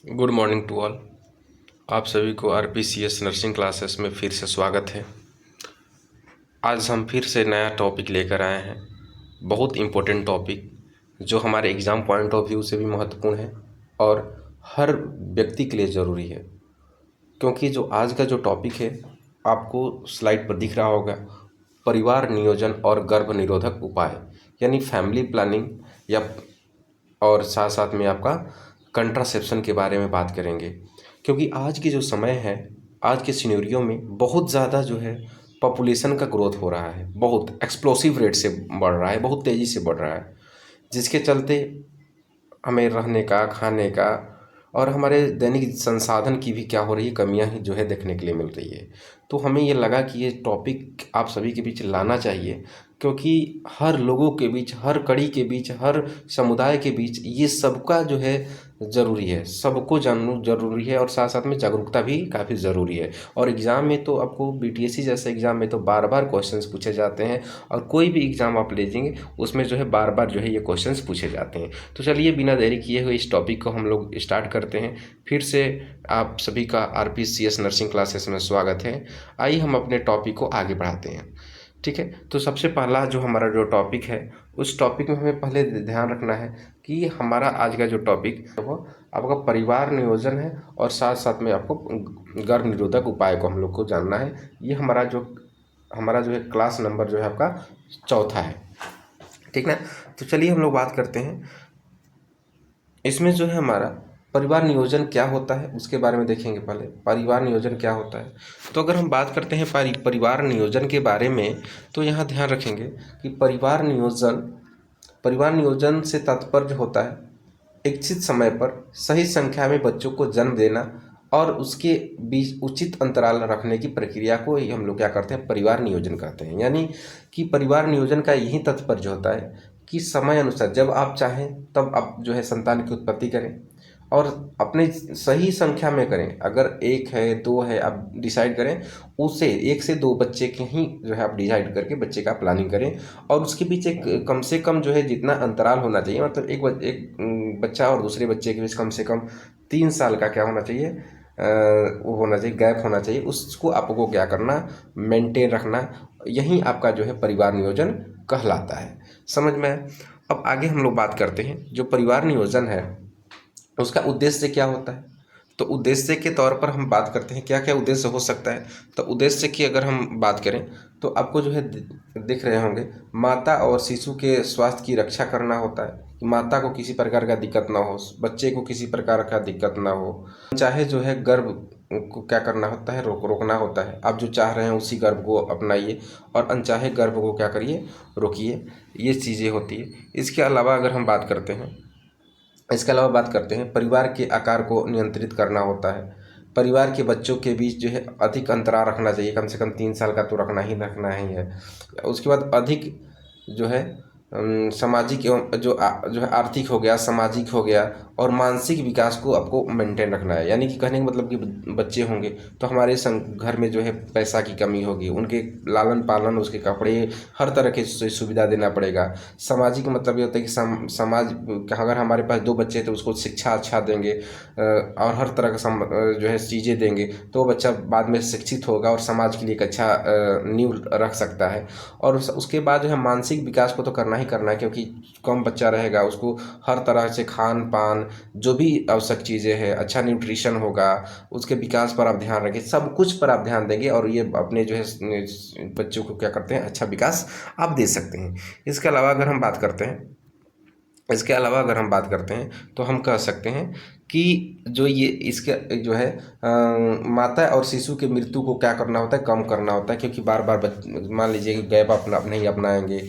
Good morning to all. आप सभी को आरपीसीएस नर्सिंग क्लासेस में फिर से स्वागत है। आज हम फिर से नया टॉपिक लेकर आए हैं, बहुत इम्पोर्टेंट टॉपिक जो हमारे एग्ज़ाम पॉइंट ऑफ व्यू से भी महत्वपूर्ण है और हर व्यक्ति के लिए ज़रूरी है। क्योंकि जो आज का जो टॉपिक है आपको स्लाइड पर दिख रहा होगा, परिवार नियोजन और गर्भ निरोधक उपाय, यानी फैमिली प्लानिंग या और साथ साथ में आपका कंट्रासेप्शन के बारे में बात करेंगे। क्योंकि आज की जो समय है, आज के सिनेरियो में बहुत ज़्यादा जो है पॉपुलेशन का ग्रोथ हो रहा है, बहुत एक्सप्लोसिव रेट से बढ़ रहा है, बहुत तेज़ी से बढ़ रहा है, जिसके चलते हमें रहने का, खाने का और हमारे दैनिक संसाधन की भी क्या हो रही है, कमियां ही जो है देखने के लिए मिल रही है। तो हमें ये लगा कि ये टॉपिक आप सभी के बीच लाना चाहिए, क्योंकि हर लोगों के बीच, हर कड़ी के बीच, हर समुदाय के बीच ये सबका जो है ज़रूरी है, सबको जानना ज़रूरी है और साथ साथ में जागरूकता भी काफ़ी ज़रूरी है। और एग्ज़ाम में तो आपको बीटीएससी जैसे एग्ज़ाम में तो बार बार क्वेश्चंस पूछे जाते हैं, और कोई भी एग्ज़ाम आप ले जाएंगे उसमें जो है बार बार जो है ये क्वेश्चंस पूछे जाते हैं। तो चलिए बिना देरी किए हुए इस टॉपिक को हम लोग स्टार्ट करते हैं। फिर से आप सभी का आरपीसीएस नर्सिंग क्लासेस में स्वागत है। आइए हम अपने टॉपिक को आगे बढ़ाते हैं। ठीक है, तो सबसे पहला जो हमारा जो टॉपिक है, उस टॉपिक में हमें पहले ध्यान रखना है कि हमारा आज का जो टॉपिक है वो आपका परिवार नियोजन है, और साथ साथ में आपको गर्भ निरोधक उपाय को हम लोग को जानना है। ये हमारा जो है क्लास नंबर जो है आपका चौथा है। ठीक ना, तो चलिए हम लोग बात करते हैं। इसमें जो है हमारा परिवार नियोजन क्या होता है उसके बारे में देखेंगे। पहले परिवार नियोजन क्या होता है, तो अगर हम बात करते हैं परिवार नियोजन के बारे में, तो यहाँ ध्यान रखेंगे कि परिवार नियोजन से तात्पर्य होता है इच्छित समय पर सही संख्या में बच्चों को जन्म देना और उसके बीच उचित अंतराल रखने की प्रक्रिया को ही हम लोग क्या करते हैं, परिवार नियोजन कहते हैं। यानी कि परिवार नियोजन का यही तात्पर्य होता है कि समय अनुसार जब आप चाहें तब आप जो है संतान की उत्पत्ति करें, और अपने सही संख्या में करें। अगर एक है, दो है, आप डिसाइड करें, उससे एक से दो बच्चे के ही जो है आप डिसाइड करके बच्चे का प्लानिंग करें, और उसके बीच एक कम से कम जो है जितना अंतराल होना चाहिए, मतलब एक बच्चा और दूसरे बच्चे के बीच कम से कम 3 साल का क्या होना चाहिए, वो होना चाहिए, गैप होना चाहिए। उसको आपको क्या करना, मेंटेन रखना। यही आपका जो है परिवार नियोजन कहलाता है। समझ में आया? अब आगे हम लोग बात करते हैं जो परिवार नियोजन है उसका उद्देश्य क्या होता है। तो उद्देश्य के तौर पर हम बात करते हैं क्या क्या उद्देश्य हो सकता है। तो उद्देश्य की अगर हम बात करें तो आपको जो है दिख रहे होंगे, माता और शिशु के स्वास्थ्य की रक्षा करना होता है कि माता को किसी प्रकार का दिक्कत ना हो, बच्चे को किसी प्रकार का दिक्कत ना हो। चाहे जो है गर्भ को क्या करना होता है, रोकना होता है। आप जो चाह रहे हैं उसी गर्भ को अपनाइए, और अनचाहे गर्भ को क्या करिए, रोकिए। ये चीज़ें होती है। इसके अलावा अगर हम बात करते हैं, परिवार के आकार को नियंत्रित करना होता है। परिवार के बच्चों के बीच जो है अधिक अंतराल रखना चाहिए, कम से कम 3 साल का तो रखना ही है। उसके बाद अधिक जो है सामाजिक एवं जो है आर्थिक हो गया, सामाजिक हो गया, और मानसिक विकास को आपको मेंटेन रखना है। यानी कि कहने का मतलब कि बच्चे होंगे तो हमारे घर में जो है पैसा की कमी होगी, उनके लालन पालन, उसके कपड़े, हर तरह की सुविधा देना पड़ेगा। सामाजिक मतलब ये होता है कि समाज, अगर हमारे पास 2 बच्चे तो उसको शिक्षा अच्छा देंगे, और हर तरह का जो है चीज़ें देंगे, तो वो बच्चा बाद में शिक्षित होगा और समाज के लिए एक अच्छा नींव रख सकता है। और उसके बाद जो है मानसिक विकास को तो करना ही करना है, क्योंकि कम बच्चा रहेगा, उसको हर तरह से खान पान, जो भी आवश्यक चीज़ें हैं, अच्छा न्यूट्रिशन होगा, उसके विकास पर आप ध्यान रखें, सब कुछ पर आप ध्यान देंगे, और ये अपने जो है बच्चों को क्या करते हैं, अच्छा विकास आप दे सकते हैं। इसके अलावा अगर हम बात करते हैं तो हम कह सकते हैं कि जो ये इसके जो है माता और शिशु के मृत्यु को क्या करना होता है, कम करना होता है। क्योंकि बार बार मान लीजिए कि गैप अपना नहीं अपनाएंगे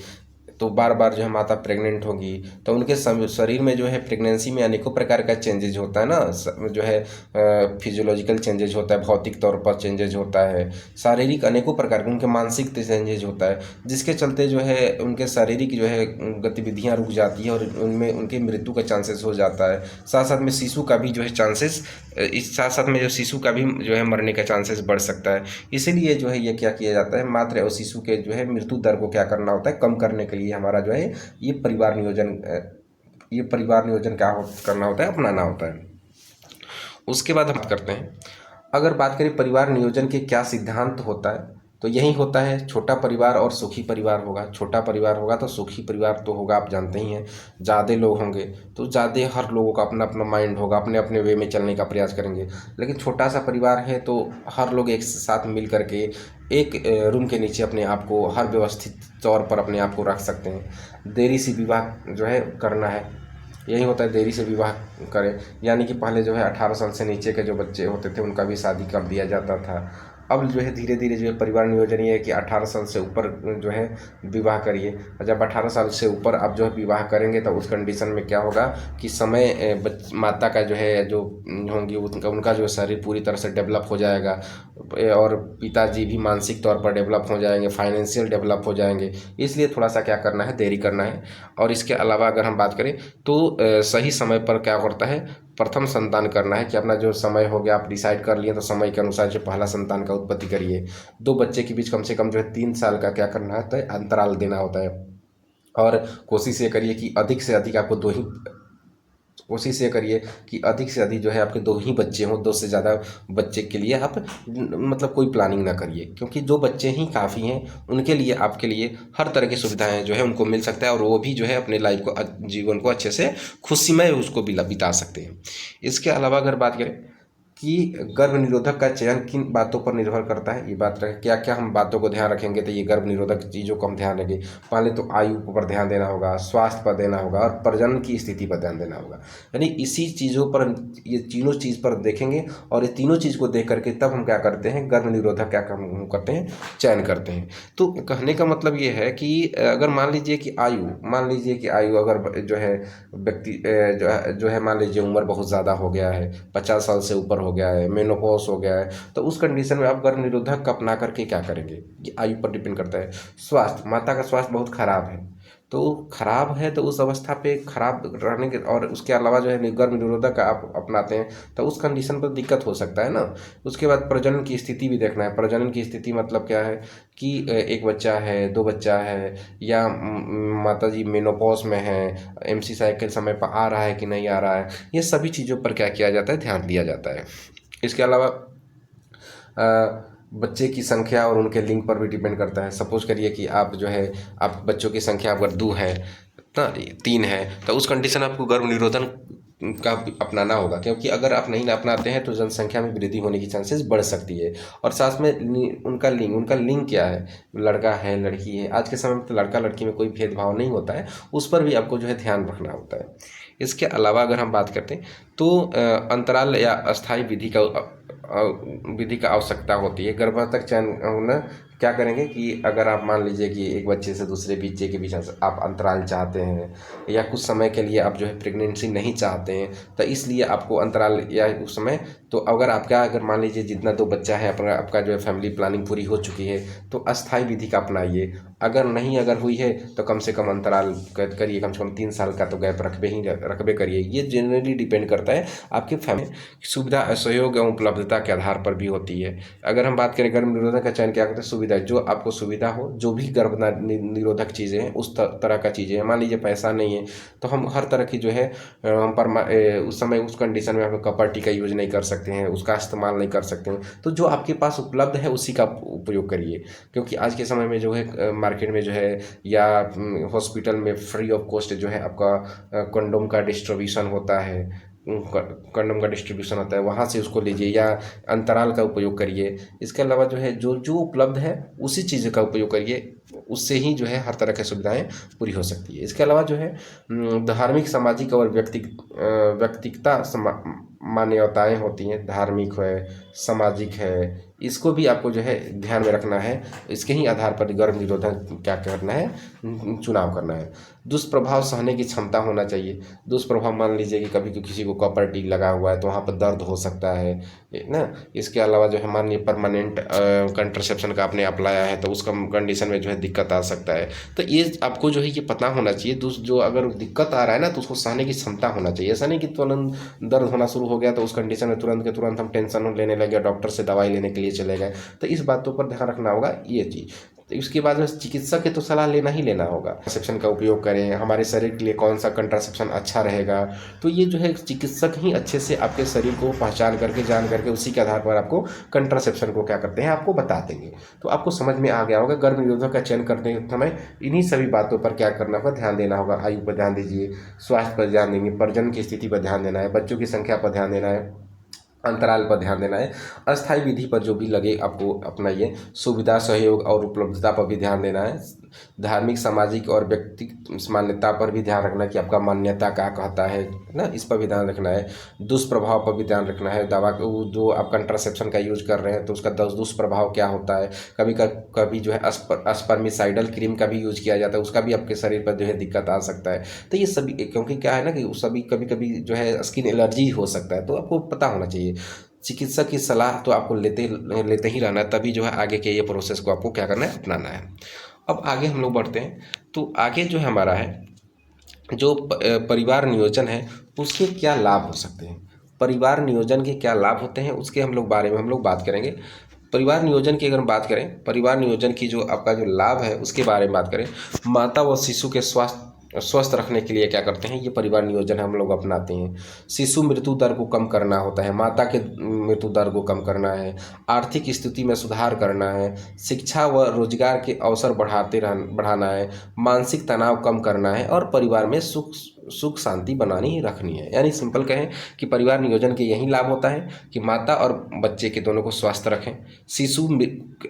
तो बार बार जो है माता प्रेग्नेंट होगी, तो उनके शरीर में जो है प्रेगनेंसी में अनेकों प्रकार का चेंजेज होता है ना, जो है फिजियोलॉजिकल चेंजेज होता है, भौतिक तौर पर चेंजेज होता है, शारीरिक अनेकों प्रकार के, उनके मानसिक चेंजेज होता है, जिसके चलते जो है उनके शारीरिक जो है गतिविधियाँ रुक जाती है और उनमें उनकी मृत्यु का चांसेस हो जाता है। साथ साथ में शिशु का भी जो है चांसेस, इस साथ साथ में जो शिशु का भी जो है मरने का चांसेस बढ़ सकता है। इसीलिए जो है ये क्या किया जाता है, मातृ और शिशु के जो है मृत्यु दर को क्या करना होता है, कम करने के लिए हमारा जो है ये परिवार नियोजन क्या करना होता है, अपनाना होता है। उसके बाद हम बात करते हैं, अगर बात करें परिवार नियोजन के क्या सिद्धांत होता है, तो यही होता है छोटा परिवार और सुखी परिवार होगा। छोटा परिवार होगा तो सुखी परिवार तो होगा, आप जानते ही हैं। ज़्यादा लोग होंगे तो ज़्यादा हर लोगों का अपना अपना माइंड होगा, अपने अपने वे में चलने का प्रयास करेंगे। लेकिन छोटा सा परिवार है तो हर लोग एक साथ मिल करके एक रूम के नीचे अपने आप को हर व्यवस्थित तौर पर अपने आप को रख सकते हैं। देरी से विवाह जो है करना है, यही होता है, देरी से विवाह करें। यानी कि पहले जो है 18 साल से नीचे के जो बच्चे होते थे उनका भी शादी कर दिया जाता था। अब जो है धीरे धीरे जो है परिवार नियोजन ये है कि 18 साल से ऊपर जो है विवाह करिए। और जब 18 साल से ऊपर आप जो है विवाह करेंगे तो उस कंडीशन में क्या होगा कि समय माता का जो है जो होंगी उनका जो शरीर पूरी तरह से डेवलप हो जाएगा, और पिताजी भी मानसिक तौर पर डेवलप हो जाएंगे, फाइनेंशियल डेवलप हो जाएंगे। इसलिए थोड़ा सा क्या करना है, देरी करना है। और इसके अलावा अगर हम बात करें तो सही समय पर क्या करता है, प्रथम संतान करना है कि अपना जो समय हो गया आप डिसाइड कर लिए तो समय के अनुसार जो पहला संतान का उत्पत्ति करिए। दो बच्चे के बीच कम से कम जो है 3 साल का क्या करना होता है, अंतराल देना होता है। और कोशिश ये करिए कि अधिक से अधिक आपको कोशिश ये करिए कि अधिक से अधिक जो है आपके 2 ही बच्चे हों। 2 से ज़्यादा बच्चे के लिए आप मतलब कोई प्लानिंग ना करिए, क्योंकि 2 बच्चे ही काफ़ी हैं। उनके लिए आपके लिए हर तरह की सुविधाएं जो है उनको मिल सकता है, और वो भी जो है अपने लाइफ को जीवन को अच्छे से खुशीमय उसको बिता सकते हैं। इसके अलावा अगर बात करें कि गर्भ निरोधक का चयन किन बातों पर निर्भर करता है, ये बात रहे क्या क्या हम बातों को ध्यान रखेंगे तो ये गर्भ निरोधक चीज़ों को हम ध्यान रखेंगे। पहले तो आयु पर ध्यान देना होगा, स्वास्थ्य पर देना होगा, और प्रजनन की स्थिति पर ध्यान देना होगा। यानी इसी चीज़ों पर, ये तीनों चीज़ पर देखेंगे, और ये तीनों चीज़ को देख करके तब हम क्या करते हैं, गर्भ निरोधक क्या हम करते हैं, चयन करते हैं। तो कहने का मतलब ये है कि अगर मान लीजिए कि आयु अगर जो है व्यक्ति जो है मान लीजिए उम्र बहुत ज़्यादा हो गया है, 50 साल से ऊपर हो गया है, मेनोपॉज हो गया है, तो उस कंडीशन में आप गर्भ निरोधक अपना करके क्या करेंगे, ये आयु पर डिपेंड करता है। स्वास्थ्य, माता का स्वास्थ्य बहुत खराब है, तो खराब है तो उस अवस्था पे खराब रहने के, और उसके अलावा जो है गर्भ निरोधक आप अपनाते हैं तो उस कंडीशन पर दिक्कत हो सकता है ना। उसके बाद प्रजनन की स्थिति भी देखना है। प्रजनन की स्थिति मतलब क्या है कि एक बच्चा है, 2 बच्चा है, या माता जी मेनोपॉज में है, MC साइकिल समय पर आ रहा है कि नहीं आ रहा है, ये सभी चीज़ों पर क्या किया जाता है, ध्यान दिया जाता है। इसके अलावा बच्चे की संख्या और उनके लिंग पर भी डिपेंड करता है। सपोज करिए कि आप जो है आप बच्चों की संख्या अगर 2 है ना, 3 है, तो उस कंडीशन आपको गर्भ निरोधन का अपनाना होगा, क्योंकि अगर आप नहीं अपनाते हैं तो जनसंख्या में वृद्धि होने की चांसेस बढ़ सकती है। और साथ में उनका लिंग क्या है, लड़का है लड़की है, आज के समय में तो लड़का लड़की में कोई भेदभाव नहीं होता है, उस पर भी आपको जो है ध्यान रखना होता है। इसके अलावा अगर हम बात करते हैं तो अंतराल या अस्थायी विधि का आवश्यकता होती है। गर्भावस्था चयन होना क्या करेंगे कि अगर आप मान लीजिए कि एक बच्चे से दूसरे बच्चे के बीच आप अंतराल चाहते हैं, या कुछ समय के लिए आप जो है प्रेगनेंसी नहीं चाहते हैं, तो इसलिए आपको अंतराल या उस समय, तो अगर मान लीजिए जितना 2 बच्चा है आपका जो है फैमिली प्लानिंग पूरी हो चुकी है, तो अस्थायी विधि का अपनाइए। अगर हुई है तो कम से कम अंतराल करिए, कम से कम 3 साल का तो गैप रखबे करिए। ये जनरली डिपेंड करता है आपके फैमिली सुविधा, सहयोग एवं उपलब्धता के आधार पर भी होती है। अगर हम बात करें गर्भ निरोधक का चयन क्या करते हैं, सुविधा, जो आपको सुविधा हो, जो भी गर्भ निरोधक चीज़ें हैं उस तरह का चीज़ें हैं। मान लीजिए पैसा नहीं है तो हम हर तरह की जो है उस समय उस कंडीशन में आप कपर टीका यूज नहीं कर सकते हैं, उसका इस्तेमाल नहीं कर सकते हैं। तो जो आपके पास उपलब्ध है उसी का उपयोग करिए, क्योंकि आज के समय में जो है मार्केट में जो है या हॉस्पिटल में फ्री ऑफ कॉस्ट जो है आपका कंडोम का डिस्ट्रीब्यूशन होता है, वहाँ से उसको लीजिए, या अंतराल का उपयोग करिए। इसके अलावा जो है जो उपलब्ध है उसी चीज़ का उपयोग करिए, उससे ही जो है हर तरह की सुविधाएं पूरी हो सकती है। इसके अलावा जो है धार्मिक, सामाजिक और व्यक्तिगत मान्यताएं होती हैं, धार्मिक है, सामाजिक है, इसको भी आपको जो है ध्यान में रखना है। इसके ही आधार पर गर्भ निरोधक क्या करना है, चुनाव करना है। दुष्प्रभाव सहने की क्षमता होना चाहिए। दुष्प्रभाव मान लीजिए कि कभी किसी को कॉपर टी लगा हुआ है तो वहाँ पर दर्द हो सकता है ना। इसके अलावा जो है मान लीजिए परमानेंट कंट्रासेप्शन का आपने अप्लाया है तो उस कंडीशन में जो है दिक्कत आ सकता है। तो ये आपको जो है ये पता होना चाहिए, जो अगर दिक्कत आ रहा है ना तो उसको सहने की क्षमता होना चाहिए। ऐसा नहीं कि तुरंत दर्द होना शुरू हो गया तो उस कंडीशन में तुरंत के तुरंत हम टेंशन लेने लगे, डॉक्टर से दवाई लेने के लिए चले गए। तो इस बातों पर ध्यान रखना होगा ये चीज़। तो इसके बाद में चिकित्सक की तो सलाह लेना ही लेना होगा। कंट्रासेप्शन का उपयोग करें, हमारे शरीर के लिए कौन सा कंट्रासेप्शन अच्छा रहेगा, तो ये जो है चिकित्सक ही अच्छे से आपके शरीर को पहचान करके जान करके उसी के आधार पर आपको कंट्रासेप्शन को क्या करते हैं आपको बता देंगे। तो आपको समझ में आ गया होगा गर्भ निरोधक का चयन करते समय इन्हीं सभी बातों पर क्या करना होगा, ध्यान देना होगा। आयु पर ध्यान दीजिए, स्वास्थ्य पर ध्यान देंगे, प्रजनन की स्थिति पर ध्यान देना है, बच्चों की संख्या पर ध्यान देना है, अंतराल पर ध्यान देना है, अस्थायी विधि पर जो भी लगे आपको अपनाइए, सुविधा सहयोग और उपलब्धता पर भी ध्यान देना है, धार्मिक सामाजिक और व्यक्तिगत मान्यता पर भी ध्यान रखना है कि आपका मान्यता क्या कहता है ना, इस पर भी ध्यान रखना है, दुष्प्रभाव पर भी ध्यान रखना है। दवा जो आप कंट्रासेप्शन का यूज कर रहे हैं तो उसका दुष्प्रभाव क्या होता है, कभी जो है स्पर्मिसाइडल क्रीम का भी यूज किया जाता है, उसका भी आपके शरीर पर जो है दिक्कत आ सकता है। तो ये सभी क्योंकि क्या है ना कि सभी कभी कभी जो है स्किन एलर्जी हो सकता है, तो आपको पता होना चाहिए। चिकित्सक की सलाह तो आपको लेते ही रहना है, तभी जो है आगे के ये प्रोसेस को आपको क्या करना है अपनाना है। अब आगे हम लोग बढ़ते हैं, तो आगे जो है हमारा है जो परिवार नियोजन है उसके क्या लाभ हो सकते हैं, परिवार नियोजन के क्या लाभ होते हैं उसके बारे में हम लोग बात करेंगे। परिवार नियोजन की अगर हम बात करें, परिवार नियोजन की जो आपका जो लाभ है उसके बारे में बात करें, माता व शिशु के स्वस्थ रखने के लिए क्या करते हैं, ये परिवार नियोजन हम लोग अपनाते हैं। शिशु मृत्यु दर को कम करना होता है, माता के मृत्यु दर को कम करना है, आर्थिक स्थिति में सुधार करना है, शिक्षा व रोजगार के अवसर बढ़ाना है, मानसिक तनाव कम करना है और परिवार में सुख शांति बनानी रखनी है। यानी सिंपल कहें कि परिवार नियोजन के यही लाभ होता है कि माता और बच्चे के दोनों को स्वस्थ रखें, शिशु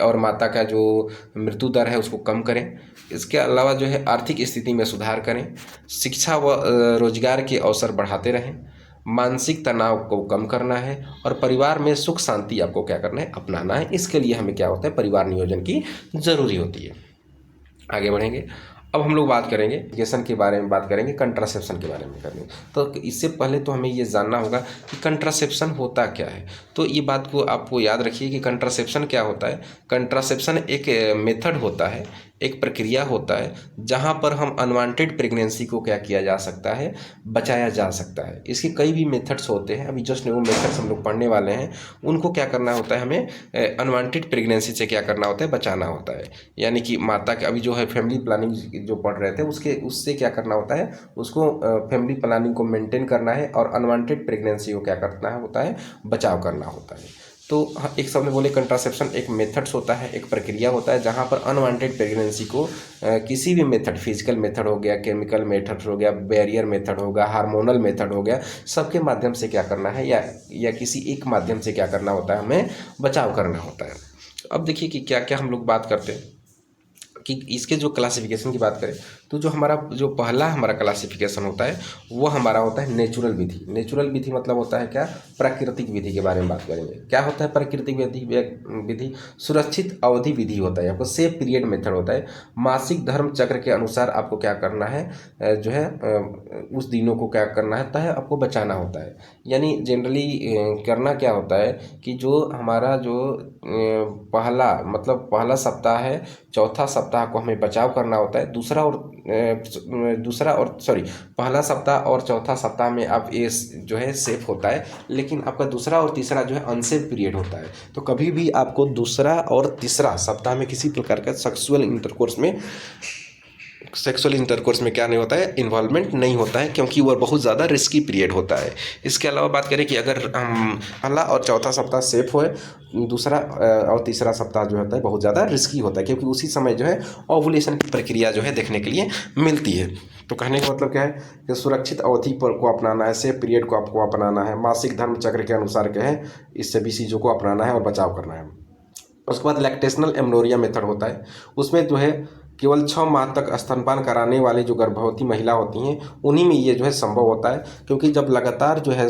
और माता का जो मृत्यु दर है उसको कम करें, इसके अलावा जो है आर्थिक स्थिति में सुधार करें, शिक्षा व रोजगार के अवसर बढ़ाते रहें, मानसिक तनाव को कम करना है और परिवार में सुख शांति आपको क्या करना है अपनाना है। इसके लिए हमें क्या होता है, परिवार नियोजन की ज़रूरी होती है। आगे बढ़ेंगे, अब हम लोग बात करेंगे एजुकेशन के बारे में, बात करेंगे कंट्रासेप्शन के बारे में करेंगे। तो इससे पहले तो हमें ये जानना होगा कि कंट्रासेप्शन होता क्या है। तो ये बात को आपको याद रखिए कि कंट्रासेप्शन क्या होता है। कंट्रासेप्शन एक मेथड होता है, एक प्रक्रिया होता है जहाँ पर हम अनवांटेड प्रेगनेंसी को क्या किया जा सकता है, बचाया जा सकता है। इसके कई भी मेथड्स होते हैं, अभी जस्ट वो मेथड्स हम लोग पढ़ने वाले हैं, उनको क्या करना होता है, हमें अनवांटेड प्रेगनेंसी से क्या करना होता है, बचाना होता है। यानी कि माता के अभी जो है फैमिली प्लानिंग जो पढ़ रहे थे उससे क्या करना होता है, उसको फैमिली प्लानिंग को मेंटेन करना है और अनवांटेड प्रेगनेंसी को क्या करना होता है, बचाव करना होता है। तो एक सबने बोले कंट्रासेप्शन एक मेथड्स होता है, एक प्रक्रिया होता है जहाँ पर अनवांटेड प्रेगनेंसी को किसी भी मेथड, फिजिकल मेथड हो गया, केमिकल मेथड हो गया, बैरियर मेथड होगा, हार्मोनल मेथड हो गया, सबके माध्यम से क्या करना है या किसी एक माध्यम से क्या करना होता है, हमें बचाव करना होता है। अब देखिए कि क्या क्या हम लोग बात करते हैं कि इसके जो क्लासिफिकेशन की बात करें तो जो पहला हमारा क्लासिफिकेशन होता है वो हमारा होता है नेचुरल विधि। नेचुरल विधि मतलब होता है क्या, प्राकृतिक विधि के बारे में बात करेंगे। क्या होता है प्राकृतिक विधि? सुरक्षित अवधि विधि होता है, आपको सेफ पीरियड मेथड होता है। मासिक धर्म चक्र के अनुसार आपको क्या करना है, जो है उस दिनों को क्या करना है आपको बचाना होता है। यानी जनरली करना क्या होता है कि जो हमारा जो पहला सप्ताह है, चौथा सप्ताह को हमें बचाव करना होता है। पहला सप्ताह और चौथा सप्ताह में आप ये जो है सेफ होता है, लेकिन आपका दूसरा और तीसरा जो है अनसेफ पीरियड होता है। तो कभी भी आपको दूसरा और तीसरा सप्ताह में किसी प्रकार का सेक्सुअल इंटरकोर्स में क्या नहीं होता है, इन्वॉल्वमेंट नहीं होता है, क्योंकि वह बहुत ज़्यादा रिस्की पीरियड होता है। इसके अलावा बात करें कि अगर हम पहला और चौथा सप्ताह सेफ हो, दूसरा और तीसरा सप्ताह जो होता है बहुत ज़्यादा रिस्की होता है, क्योंकि उसी समय जो है ओवुलेशन की प्रक्रिया जो है देखने के लिए मिलती है। तो कहने का मतलब क्या है कि सुरक्षित अवधि पर को अपनाना है, सेफ पीरियड को आपको अपनाना है, मासिक धर्म चक्र के अनुसार क्या है, इस सभी चीज़ों को अपनाना है और बचाव करना है। उसके बाद लैक्टेशनल एमनोरिया मेथड होता है, उसमें जो है केवल 6 माह तक स्तनपान कराने वाली जो गर्भवती महिला होती हैं उन्हीं में ये जो है संभव होता है। क्योंकि जब लगातार जो है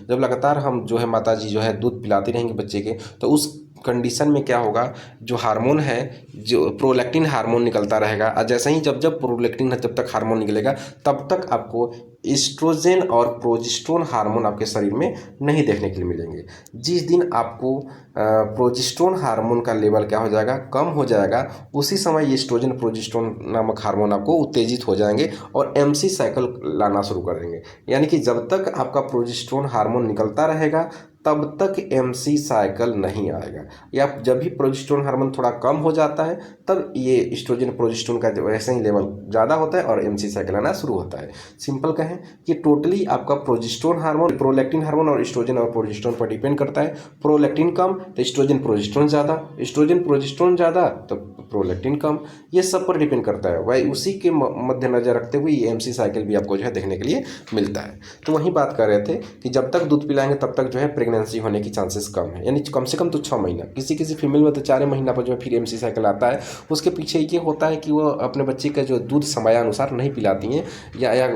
जब लगातार हम जो है माताजी जो है दूध पिलाती रहेंगे बच्चे के, तो उस कंडीशन में क्या होगा, जो हार्मोन है, जो प्रोलैक्टिन हार्मोन निकलता रहेगा, और जैसे ही जब प्रोलैक्टिन जब तक हार्मोन निकलेगा तब तक आपको एस्ट्रोजन और प्रोजेस्टेरोन हार्मोन आपके शरीर में नहीं देखने के लिए मिलेंगे। जिस दिन आपको प्रोजेस्टेरोन हार्मोन का लेवल क्या हो जाएगा, कम हो जाएगा, उसी समय एस्ट्रोजन प्रोजेस्टेरोन नामक हार्मोन आपको उत्तेजित हो जाएंगे और एमसी साइकिल लाना शुरू कर देंगे। यानी कि जब तक आपका प्रोजेस्टेरोन हार्मोन निकलता रहेगा तब तक एमसी साइकिल नहीं आएगा। या जब भी प्रोजेस्टेरोन हार्मोन थोड़ा कम हो जाता है तब ये एस्ट्रोजन प्रोजेस्टेरोन का वैसे ही लेवल ज़्यादा होता है और एमसी साइकिल आना शुरू होता है। सिंपल कहें कि टोटली आपका प्रोजेस्टेरोन हार्मोन, प्रोलैक्टिन हार्मोन और एस्ट्रोजन और प्रोजेस्टेरोन पर डिपेंड करता है। प्रोलैक्टिन कम तो एस्ट्रोजन प्रोजेस्टेरोन ज़्यादा, एस्ट्रोजन प्रोजेस्टेरोन ज़्यादा तो प्रोलैक्टिन कम, ये सब पर डिपेंड करता है। वही उसी के मद्देनजर रखते हुए ये एमसी साइकिल भी आपको जो है देखने के लिए मिलता है। तो वहीं बात कर रहे थे कि जब तक दूध पिलाएंगे तब तक जो है प्रेगनेंसी होने की चांसेस कम है, यानी कम से कम तो 6 महीना, किसी किसी फीमेल में तो 4 महीना पर जो है फिर एमसी साइकिल आता है। उसके पीछे ये होता है कि वो अपने बच्चे का जो दूध समयानुसार नहीं पिलाती हैं या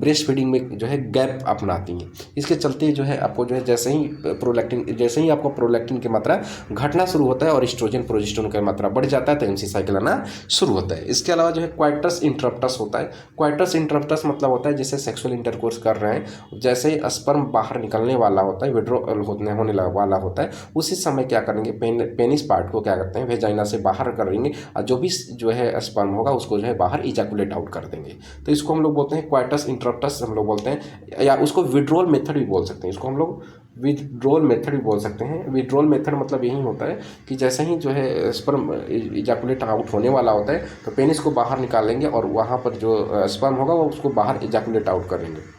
ब्रेस्ट फीडिंग में जो है गैप अपनाती हैं। इसके चलते जो है आपको जो है जैसे ही आपको प्रोलैक्टिन की मात्रा घटना शुरू होता है और एस्ट्रोजन प्रोजेस्टेरोन की मात्रा बढ़ जाता है तो एमसी साइकिल आना शुरू होता है। इसके अलावा जो है क्वाइटस इंटरप्टस होता है। क्वाइटस इंटरप्टस मतलब होता है जैसे सेक्सुअल इंटरकोर्स कर रहे हैं, जैसे ही स्पर्म बाहर निकलने वाला होता है, विड्रॉल होने वाला होता है, उसी समय क्या करेंगे, पेनिस पार्ट को क्या करते हैं वेजाइना से बाहर करेंगे और जो भी जो है स्पर्म होगा उसको जो है बाहर इजैकुलेट आउट कर देंगे। तो इसको हम लोग बोलते हैं क्वाइटस इंटरप्टस हम लोग बोलते हैं, या उसको विड्रॉल मेथड भी बोल सकते हैं। इसको हम लोग विड्रॉल मेथड भी बोल सकते हैं। विड्रॉल मेथड मतलब यही होता है कि जैसे ही जो है स्पर्म इजैकुलेट आउट होने वाला होता है तो पेनिस को बाहर निकालेंगे और वहाँ पर जो स्पर्म होगा वो उसको बाहर इजैकुलेट आउट करेंगे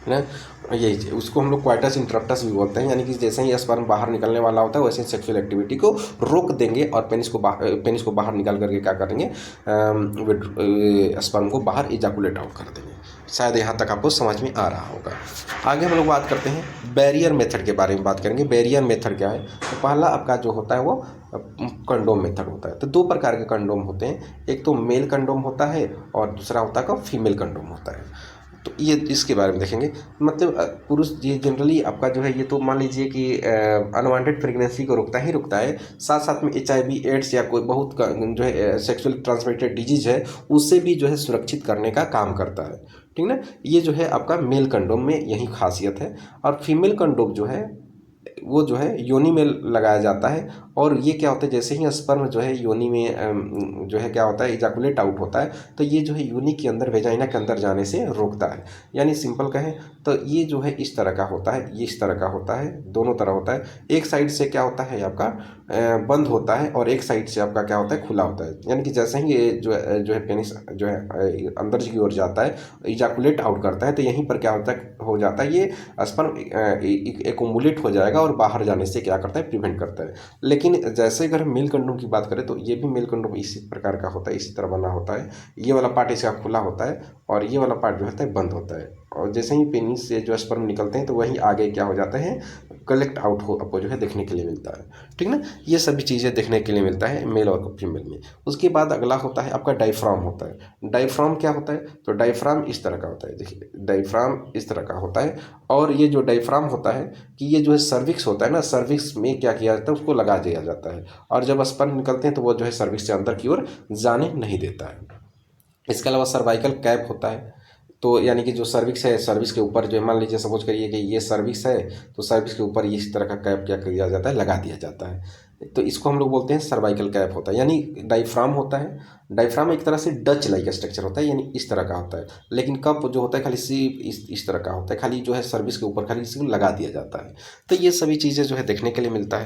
ना। यही उसको हम लोग क्वाइटस इंटरप्टस भी बोलते हैं, यानी कि जैसे ही स्पर्म बाहर निकलने वाला होता है वैसे ही सेक्सुअल एक्टिविटी को रोक देंगे और पेनिस को बाहर निकाल करके क्या करेंगे, स्पर्म को बाहर इजैकुलेट आउट कर देंगे। शायद यहाँ तक आपको समझ में आ रहा होगा। आगे हम लोग बात करते हैं बैरियर मेथड के बारे में बात करेंगे। बैरियर मेथड क्या है, तो पहला आपका जो होता है वो कंडोम मेथड होता है। तो 2 प्रकार के कंडोम होते हैं, एक तो मेल कंडोम होता है और दूसरा होता है फीमेल कंडोम होता है। तो ये इसके बारे में देखेंगे। मतलब पुरुष ये जनरली आपका जो है ये तो मान लीजिए कि अनवांटेड प्रेगनेंसी को रोकता है, साथ साथ में HIV एड्स या कोई बहुत जो है सेक्सुअल ट्रांसमिटेड डिजीज है उससे भी जो है सुरक्षित करने का काम करता है, ठीक ना। ये जो है आपका मेल कंडोम में यही खासियत है। और फीमेल कंडोम जो है वो जो है योनि में लगाया जाता है और ये क्या होता है, जैसे ही स्पर्म जो है योनि में जो है क्या होता है इजैकुलेट आउट होता है तो ये जो है योनि के अंदर वेजाइना के अंदर जाने से रोकता है। यानी सिंपल कहें तो ये जो है इस तरह का होता है, ये इस तरह का होता है, दोनों तरह होता है। एक साइड से क्या होता है आपका बंद होता है और एक साइड से आपका क्या होता है खुला होता है। यानी कि जैसे ही ये जो है पेनिस जो है अंदर की ओर जाता है, इजैकुलेट आउट करता है तो यहीं पर क्या होता है हो जाता है, ये स्पर्म एक्युमुलेट हो जाएगा और बाहर जाने से क्या करता है प्रिवेंट करता है। लेकिन जैसे अगर मेल कंडोम की बात करें तो ये भी मेल कंडोम इसी प्रकार का होता है, इसी तरह बना होता है। ये वाला पार्ट इसका खुला होता है और ये वाला पार्ट जो होता है बंद होता है। और जैसे ही पेनिस से जो स्पर्म निकलते हैं तो वही आगे क्या हो जाता है कलेक्ट आउट हो आपको जो है देखने के लिए मिलता है, ठीक ना। ये सभी चीज़ें देखने के लिए मिलता है मेल और फीमेल में। उसके बाद अगला होता है आपका डायफ्राम होता है। डायफ्राम क्या होता है, तो डायफ्राम इस तरह का होता है, देखिए डायफ्राम इस तरह का होता है। और ये जो डायफ्राम होता है कि ये जो है सर्विक्स होता है ना, सर्विक्स में क्या किया जाता है उसको लगा दिया जाता है और जब स्पर्म निकलते हैं तो वो जो है सर्विक्स से अंदर की ओर जाने नहीं देता है। इसके अलावा सर्वाइकल कैप होता है। तो यानी कि जो सर्विक्स है, सर्विस के ऊपर जो है मान लीजिए सपोज करिए कि ये सर्विस है तो सर्विस के ऊपर इस तरह का कैप क्या किया जाता है लगा दिया जाता है। तो इसको हम लोग बोलते हैं सर्वाइकल कैप होता है। यानी डायफ्राम होता है, डायफ्राम एक तरह से डच लाइक स्ट्रक्चर होता है, यानी इस तरह का होता है। लेकिन कप जो होता है खाली इस तरह का होता है, खाली जो है सर्विस के ऊपर खाली इसको लगा दिया जाता है। तो ये सभी चीज़ें जो है देखने के लिए मिलता है।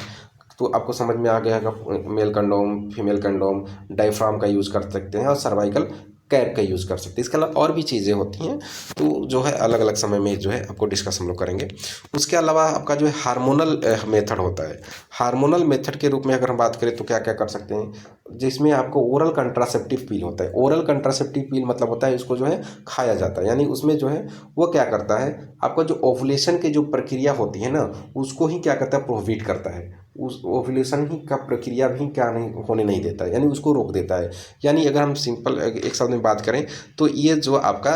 तो आपको समझ में आ गया होगा male condom, female condom, diaphragm का यूज़ कर सकते हैं और सर्वाइकल कैप का यूज़ कर सकते हैं। इसके अलावा और भी चीज़ें होती हैं तो जो है अलग अलग समय में जो है आपको डिस्कस हम लोग करेंगे। उसके अलावा आपका जो है हार्मोनल मेथड होता है। हार्मोनल मेथड के रूप में अगर हम बात करें तो क्या क्या कर सकते हैं, जिसमें आपको ओरल कंट्रासेप्टिव पिल होता है। ओरल कंट्रासेप्टिव पिल मतलब होता है इसको जो है खाया जाता है, यानी उसमें जो है वो क्या करता है आपका जो ओवुलेशन की जो प्रक्रिया होती है ना उसको ही क्या करता है प्रोहिबिट करता है। उस ओवुलेशन ही का प्रक्रिया भी क्या नहीं होने नहीं देता है, यानी उसको रोक देता है। यानी अगर हम सिंपल एक शब्द में बात करें तो ये जो आपका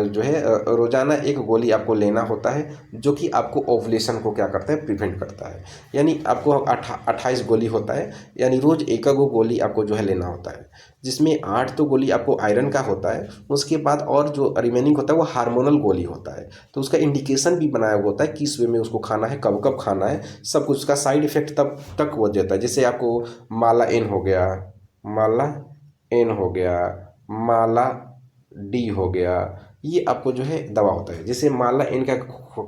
जो है रोज़ाना एक गोली आपको लेना होता है जो कि आपको ओवुलेशन को क्या करता है प्रिवेंट करता है। यानी आपको 28 गोली होता है, यानी रोज़ एक गोली आपको जो है लेना होता है, जिसमें 8 तो गोली आपको आयरन का होता है। उसके बाद और जो रिमेनिंग होता है वो हार्मोनल गोली होता है। तो उसका इंडिकेशन भी बनाया हुआ होता है किस वे में उसको खाना है, कब कब खाना है, सब कुछ। उसका साइड इफेक्ट तब तक हो जाता है। जैसे आपको माला एन हो गया, माला एन हो गया, माला डी हो गया, ये आपको जो है दवा होता है। जैसे माला एन का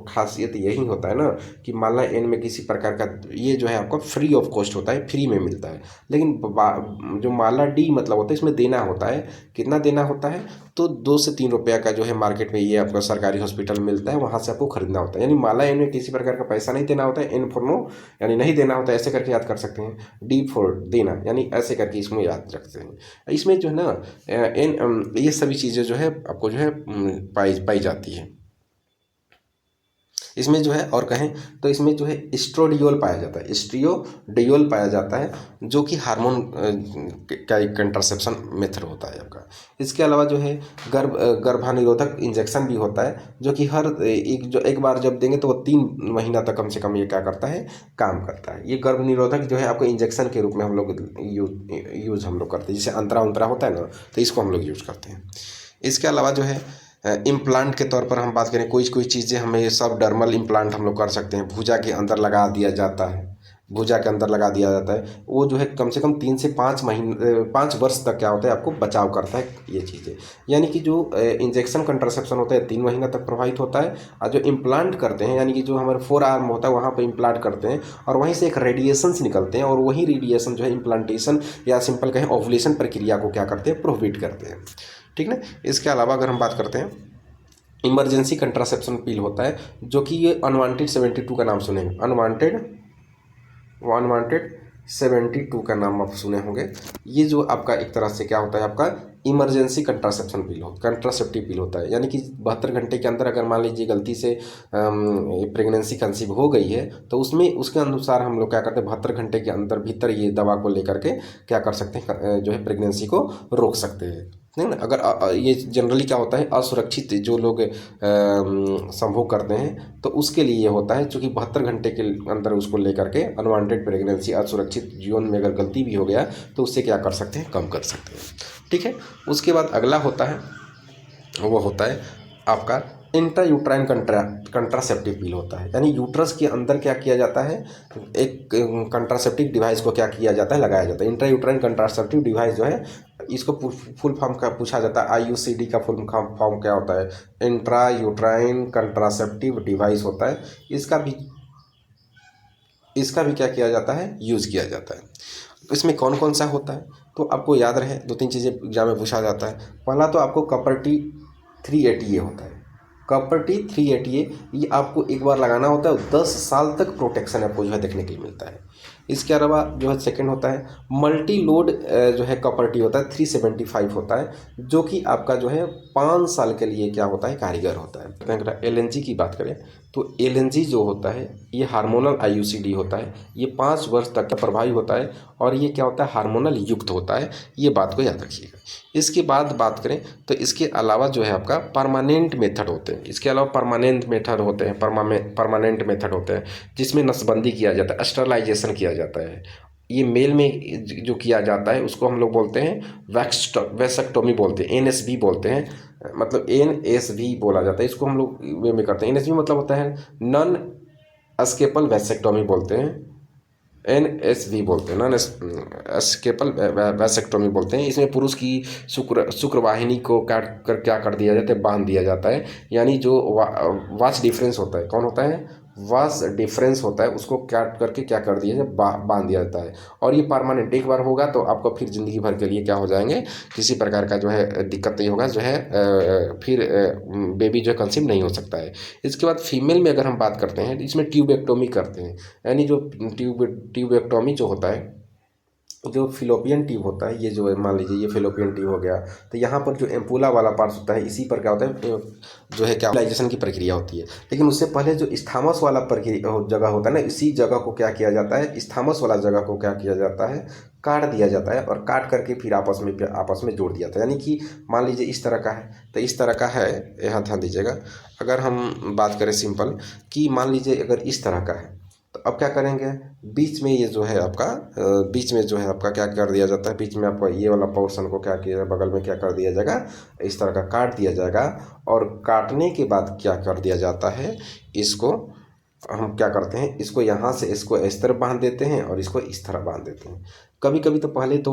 खासियत यही होता है ना कि माला एन में किसी प्रकार का ये जो है आपको फ्री ऑफ कॉस्ट होता है, फ्री में मिलता है। लेकिन जो माला डी मतलब होता है इसमें देना होता है। कितना देना होता है? तो 2 से 3 रुपया का जो है मार्केट में ये आपका सरकारी हॉस्पिटल मिलता है, वहाँ से आपको खरीदना होता है। यानी माला एन में किसी प्रकार का पैसा नहीं देना होता है। एन फॉर नो यानी नहीं देना होता है, ऐसे करके याद कर सकते हैं। डी फॉर देना यानी ऐसे करके इसमें याद रखते हैं। इसमें जो है ना एन ये सभी चीज़ें जो है आपको जो है पाई जाती है। इसमें जो है और कहें तो इसमें जो है एस्ट्रोडियोल पाया जाता है, एस्ट्रियोडियोल पाया जाता है, जो कि हार्मोन का एक कंट्रासेप्शन मेथड होता है आपका। इसके अलावा जो है गर्भानिरोधक इंजेक्शन भी होता है, जो कि एक बार जब देंगे तो वो 3 महीना तक कम से कम ये क्या करता है, काम करता है। ये गर्भनिरोधक जो है आपको इंजेक्शन के रूप में हम लोग यूज़ हम लोग करते हैं। जैसे अंतरा उंतरा होता है ना, तो इसको हम लोग यूज़ करते हैं। इसके अलावा जो है इम्प्लांट के तौर पर हम बात करें, कोई चीज़ें हमें सब डर्मल इम्प्लांट हम लोग कर सकते हैं। भुजा के अंदर लगा दिया जाता है, भुजा के अंदर लगा दिया जाता है। वो जो है कम से कम 3 से 5 वर्ष तक क्या होता है आपको बचाव करता है ये चीज़ें। यानी कि जो इंजेक्शन कंट्रासेप्शन होता है 3 महीना तक प्रभावित होता है, और जो इम्प्लांट करते हैं यानी कि जो हमारे 4 आर्म होता है वहाँ पर इम्प्लांट करते हैं, और वहीं से एक रेडिएशंस निकलते हैं, और वही रेडिएशन जो है इम्प्लांटेशन या सिंपल कहें ओवुलेशन प्रक्रिया को क्या करते हैं, प्रोहिबिट करते हैं। ठीक ना। इसके अलावा अगर हम बात करते हैं इमरजेंसी कंट्रासेप्शन पिल होता है, जो कि ये अनवांटेड 72 का नाम सुनेंगे। अनवांटेड 72 का नाम आप सुने होंगे। ये जो आपका एक तरह से क्या होता है, आपका इमरजेंसी कंट्रासेप्शन पिल कंट्रासेप्टिव पिल होता है। यानी कि 72 घंटे के अंदर अगर मान लीजिए गलती से प्रेगनेंसी कंसीव हो गई है, तो उसमें उसके अनुसार हम लोग क्या करते हैं, 72 घंटे के अंदर भीतर ये दवा को लेकर के क्या कर सकते हैं, जो है प्रेगनेंसी को रोक सकते हैं। नहीं ना। अगर ये जनरली क्या होता है, असुरक्षित जो लोग संभोग करते हैं, तो उसके लिए ये होता है, चूँकि 72 घंटे के अंदर उसको लेकर के अनवांटेड प्रेगनेंसी, असुरक्षित जीवन में अगर गलती भी हो गया तो उससे क्या कर सकते हैं, कम कर सकते हैं। ठीक है। उसके बाद अगला होता है, वो होता है आपका इंट्रायूट्राइन कंट्रासेप्टिव पिल होता है। यानी यूट्रस के अंदर क्या किया जाता है, एक कंट्रासेप्टिव डिवाइस को क्या किया जाता है, लगाया जाता है। इंट्रायूट्राइन कंट्रासेप्टिव डिवाइस जो है, इसको फुल फॉर्म का पूछा जाता है। IUCD का फुल फॉर्म क्या होता है, इंट्रायूट्राइन कंट्रासेप्टिव डिवाइस होता है। इसका भी क्या किया जाता है, यूज़ किया जाता है। इसमें कौन कौन सा होता है, तो आपको याद रहे 2-3 चीज़ें एग्जाम में पूछा जाता है। पहला तो आपको कॉपर-टी 380A होता है। कॉपर-टी 380A ये आपको एक बार लगाना होता है, 10 साल तक प्रोटेक्शन आपको जो है देखने के लिए मिलता है। इसके अलावा जो है सेकंड होता है मल्टी लोड जो है कॉपर-टी होता है, 375 होता है, जो कि आपका जो है 5 साल के लिए क्या होता है, कारीगर होता है। अगर LNG की बात करें तो LNG जो होता है ये हार्मोनल IUCD होता है। ये 5 वर्ष तक प्रभावी होता है, और ये क्या होता है, हार्मोनल युक्त होता है। ये बात को याद रखिएगा। इसके बाद बात करें तो इसके अलावा जो है आपका परमानेंट मेथड होते हैं। इसके अलावा परमानेंट मेथड होते हैं, परमानेंट मेथड होते हैं, जिसमें नसबंदी किया जाता है, स्टरलाइजेशन किया जाता है। ये मेल में जो किया जाता है उसको हम लोग बोलते हैं वैसेक्टोमी बोलते हैं, NSV बोलते हैं, मतलब NSV बोला जाता है। इसको हम लोग वे में करते हैं। NSV मतलब होता है नॉन एस्केपल वैसेक्टोमी बोलते हैं, NSV बोलते हैं, नॉन एस्केपल वैसेक्टोमी बोलते हैं। इसमें पुरुष की शुक्रवाहिनी को काट कर क्या कर दिया जाता है, बांध दिया जाता है। यानी जो वाच डिफरेंस होता है, कौन होता है, वाच डिफरेंस होता है, उसको काट करके क्या कर दिया जाए, बांध दिया जाता है। और ये परमानेंट एक बार होगा तो आपको फिर ज़िंदगी भर के लिए क्या हो जाएंगे, किसी प्रकार का जो है दिक्कत नहीं होगा, जो है फिर बेबी जो है कंसीव नहीं हो सकता है। इसके बाद फीमेल में अगर हम बात करते हैं, इसमें ट्यूबेक्टोमी करते हैं। यानी जो ट्यूबेक्टोमी जो होता है, जो फिलोपियन ट्यूब होता है, ये जो है मान लीजिए ये फिलोपियन ट्यूब हो गया, तो यहाँ पर जो एम्पूला वाला पार्ट होता है, इसी पर क्या होता है, जो है क्या लाइजेशन की प्रक्रिया होती है। लेकिन उससे पहले जो स्थामस वाला जगह होता है ना, इसी जगह को क्या किया जाता है, स्थामस वाला जगह को क्या किया जाता है, काट दिया जाता है, और काट करके फिर आपस में जोड़ दिया जाता है। यानी कि मान लीजिए इस तरह का है, तो इस तरह का है, यहाँ ध्यान दीजिएगा। अगर हम बात करें सिंपल कि मान लीजिए अगर इस तरह का है, तो अब क्या करेंगे, बीच में ये जो है आपका बीच में जो है आपका क्या कर दिया जाता है, बीच में आपका ये वाला पोर्शन को क्या किया, बगल में क्या कर दिया जाएगा, इस तरह का काट दिया जाएगा। और काटने के बाद क्या कर दिया जाता है, इसको हम क्या करते हैं, इसको यहाँ से इसको इस तरह बांध देते हैं, और इसको इस तरह बांध देते हैं। कभी कभी तो पहले तो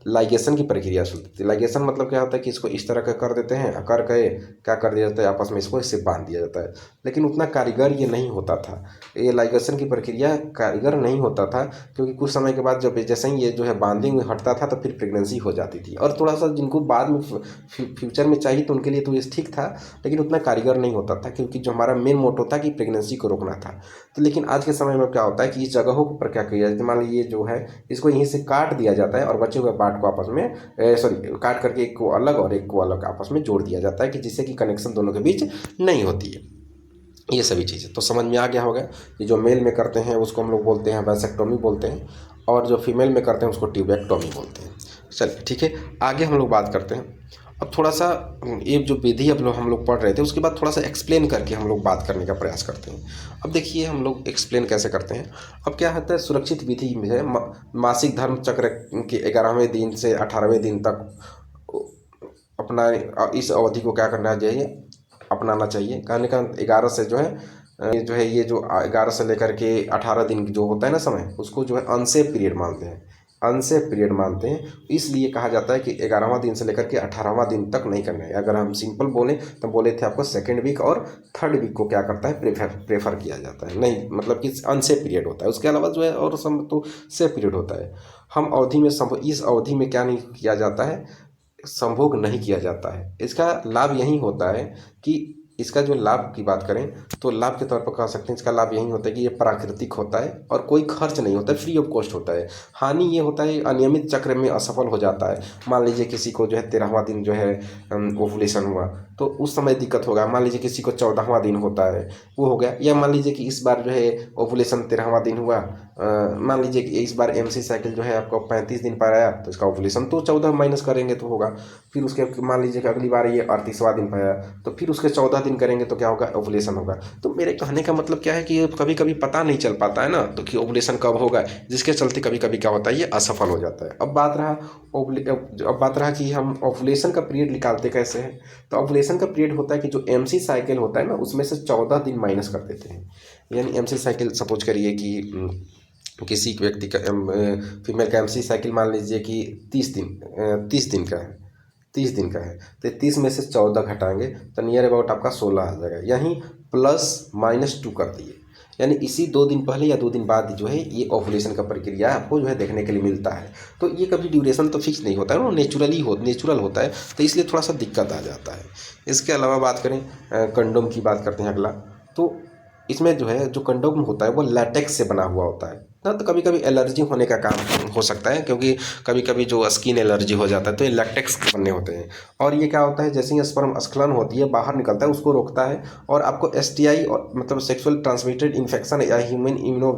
लाइगेशन की प्रक्रिया चलती थी। लाइगेशन मतलब क्या होता है कि इसको इस तरह का कर देते हैं, करके क्या कर दिया जाता है, आपस में इसको इससे बांध दिया जाता है। लेकिन उतना कारीगर ये नहीं होता था, ये लाइगेशन की प्रक्रिया कारीगर नहीं होता था, क्योंकि कुछ समय के बाद जब जैसे ही ये जो है बांधिंग हटता था तो फिर प्रेगनेंसी हो जाती थी। और थोड़ा सा जिनको बाद में फ्यूचर में चाहिए तो उनके लिए तो ये ठीक था, लेकिन उतना कारीगर नहीं होता था, क्योंकि जो हमारा मेन मोटो था कि प्रेगनेंसी को रोकना था। तो लेकिन आज के समय में क्या होता है कि इस जगहों पर क्या किया जाता है, मान लीजिए जो है इसको यहीं से काट दिया जाता है और बचे हुए पार्ट को आपस में सॉरी काट करके एक को अलग और एक को अलग आपस में जोड़ दिया जाता है, कि जिससे कि कनेक्शन दोनों के बीच नहीं होती है। ये सभी चीज़ें तो समझ में आ गया होगा कि जो मेल में करते हैं उसको हम लोग बोलते हैं वैसेक्टोमी बोलते हैं, और जो फीमेल में करते हैं उसको ट्यूबेक्टोमी बोलते हैं। चलिए ठीक है, आगे हम लोग बात करते हैं। अब थोड़ा सा ये जो विधि अब हम लोग पढ़ रहे थे उसके बाद थोड़ा सा एक्सप्लेन करके हम लोग बात करने का प्रयास करते हैं। अब देखिए हम लोग एक्सप्लेन कैसे करते हैं। अब क्या होता है, सुरक्षित विधि में है मासिक धर्म चक्र के 11वें दिन से 18वें दिन तक अपना इस अवधि को क्या करना चाहिए, अपनाना चाहिए। कहने का 11 से जो है ये जो 11 से लेकर के 18 दिन जो होता है ना समय, उसको जो है अनसेफ पीरियड मानते हैं, अनसेफ पीरियड मानते हैं। इसलिए कहा जाता है कि 11वां दिन से लेकर के 18वां दिन तक नहीं करना है। अगर हम सिंपल बोलें तो बोले थे आपको सेकेंड वीक और थर्ड वीक को क्या करता है, प्रेफर किया जाता है। नहीं मतलब कि अनसेफ पीरियड होता है, उसके अलावा जो है और सब तो सेफ पीरियड होता है। हम अवधि में इस अवधि में क्या नहीं किया जाता है, संभोग नहीं किया जाता है। इसका लाभ यही होता है कि इसका जो लाभ की बात करें तो लाभ के तौर पर कह सकते हैं इसका लाभ यही होता है कि ये प्राकृतिक होता है और कोई खर्च नहीं होता है, फ्री ऑफ कॉस्ट होता है। हानि ये होता है अनियमित चक्र में असफल हो जाता है। मान लीजिए किसी को जो है 13वां दिन जो है ओवुलेशन हुआ तो उस समय दिक्कत होगा। मान लीजिए किसी को 14वां दिन होता है वो हो गया, या मान लीजिए कि इस बार जो है ओवुलेशन 13वां दिन हुआ, मान लीजिए कि इस बार MC साइकिल जो है आपको 35 दिन पर आया तो इसका ओवुलेशन तो 14 माइनस करेंगे तो होगा। फिर उसके मान लीजिए कि अगली बार ये 38वां दिन पर आया तो फिर उसके 14 दिन करेंगे तो क्या होगा, ओवुलेशन होगा। तो मेरे कहने का मतलब क्या है कि कभी कभी पता नहीं चल पाता है ना, तो कि ओवुलेशन कब होगा, जिसके चलते कभी कभी क्या होता है ये असफल हो जाता है। अब बात रहा कि हम ओवुलेशन का पीरियड निकालते कैसे हैं। तो ओवुलेशन का पीरियड होता है कि जो MC साइकिल होता है ना उसमें से 14 दिन माइनस कर देते हैं। यानी MC साइकिल सपोज करिए कि किसी व्यक्ति का फीमेल का MC साइकिल मान लीजिए कि 30 दिन का है, 30 दिन का है, तो 30 में से 14 घटाएंगे तो नियर अबाउट आपका 16 आ जाएगा। यहीं +-2 कर दिए, यानी इसी 2 दिन पहले या 2 दिन बाद जो है ये ओवुलेशन का प्रक्रिया आपको जो है देखने के लिए मिलता है। तो ये कभी ड्यूरेशन तो फिक्स नहीं होता है, वो नेचुरल होता है, तो इसलिए थोड़ा सा दिक्कत आ जाता है। इसके अलावा बात करें कंडोम की बात करते हैं अगला। तो इसमें जो है जो कंडोम होता है वो लैटेक्स से बना हुआ होता है ना, तो कभी कभी एलर्जी होने का काम हो सकता है, क्योंकि कभी कभी जो स्किन एलर्जी हो जाता है तो ये लैटेक्स के बने होते हैं। और ये क्या होता है, जैसे ही स्पर्म स्खलन होती है बाहर निकलता है उसको रोकता है, और आपको STI और मतलब सेक्सुअल ट्रांसमिटेड इन्फेक्शन या human immuno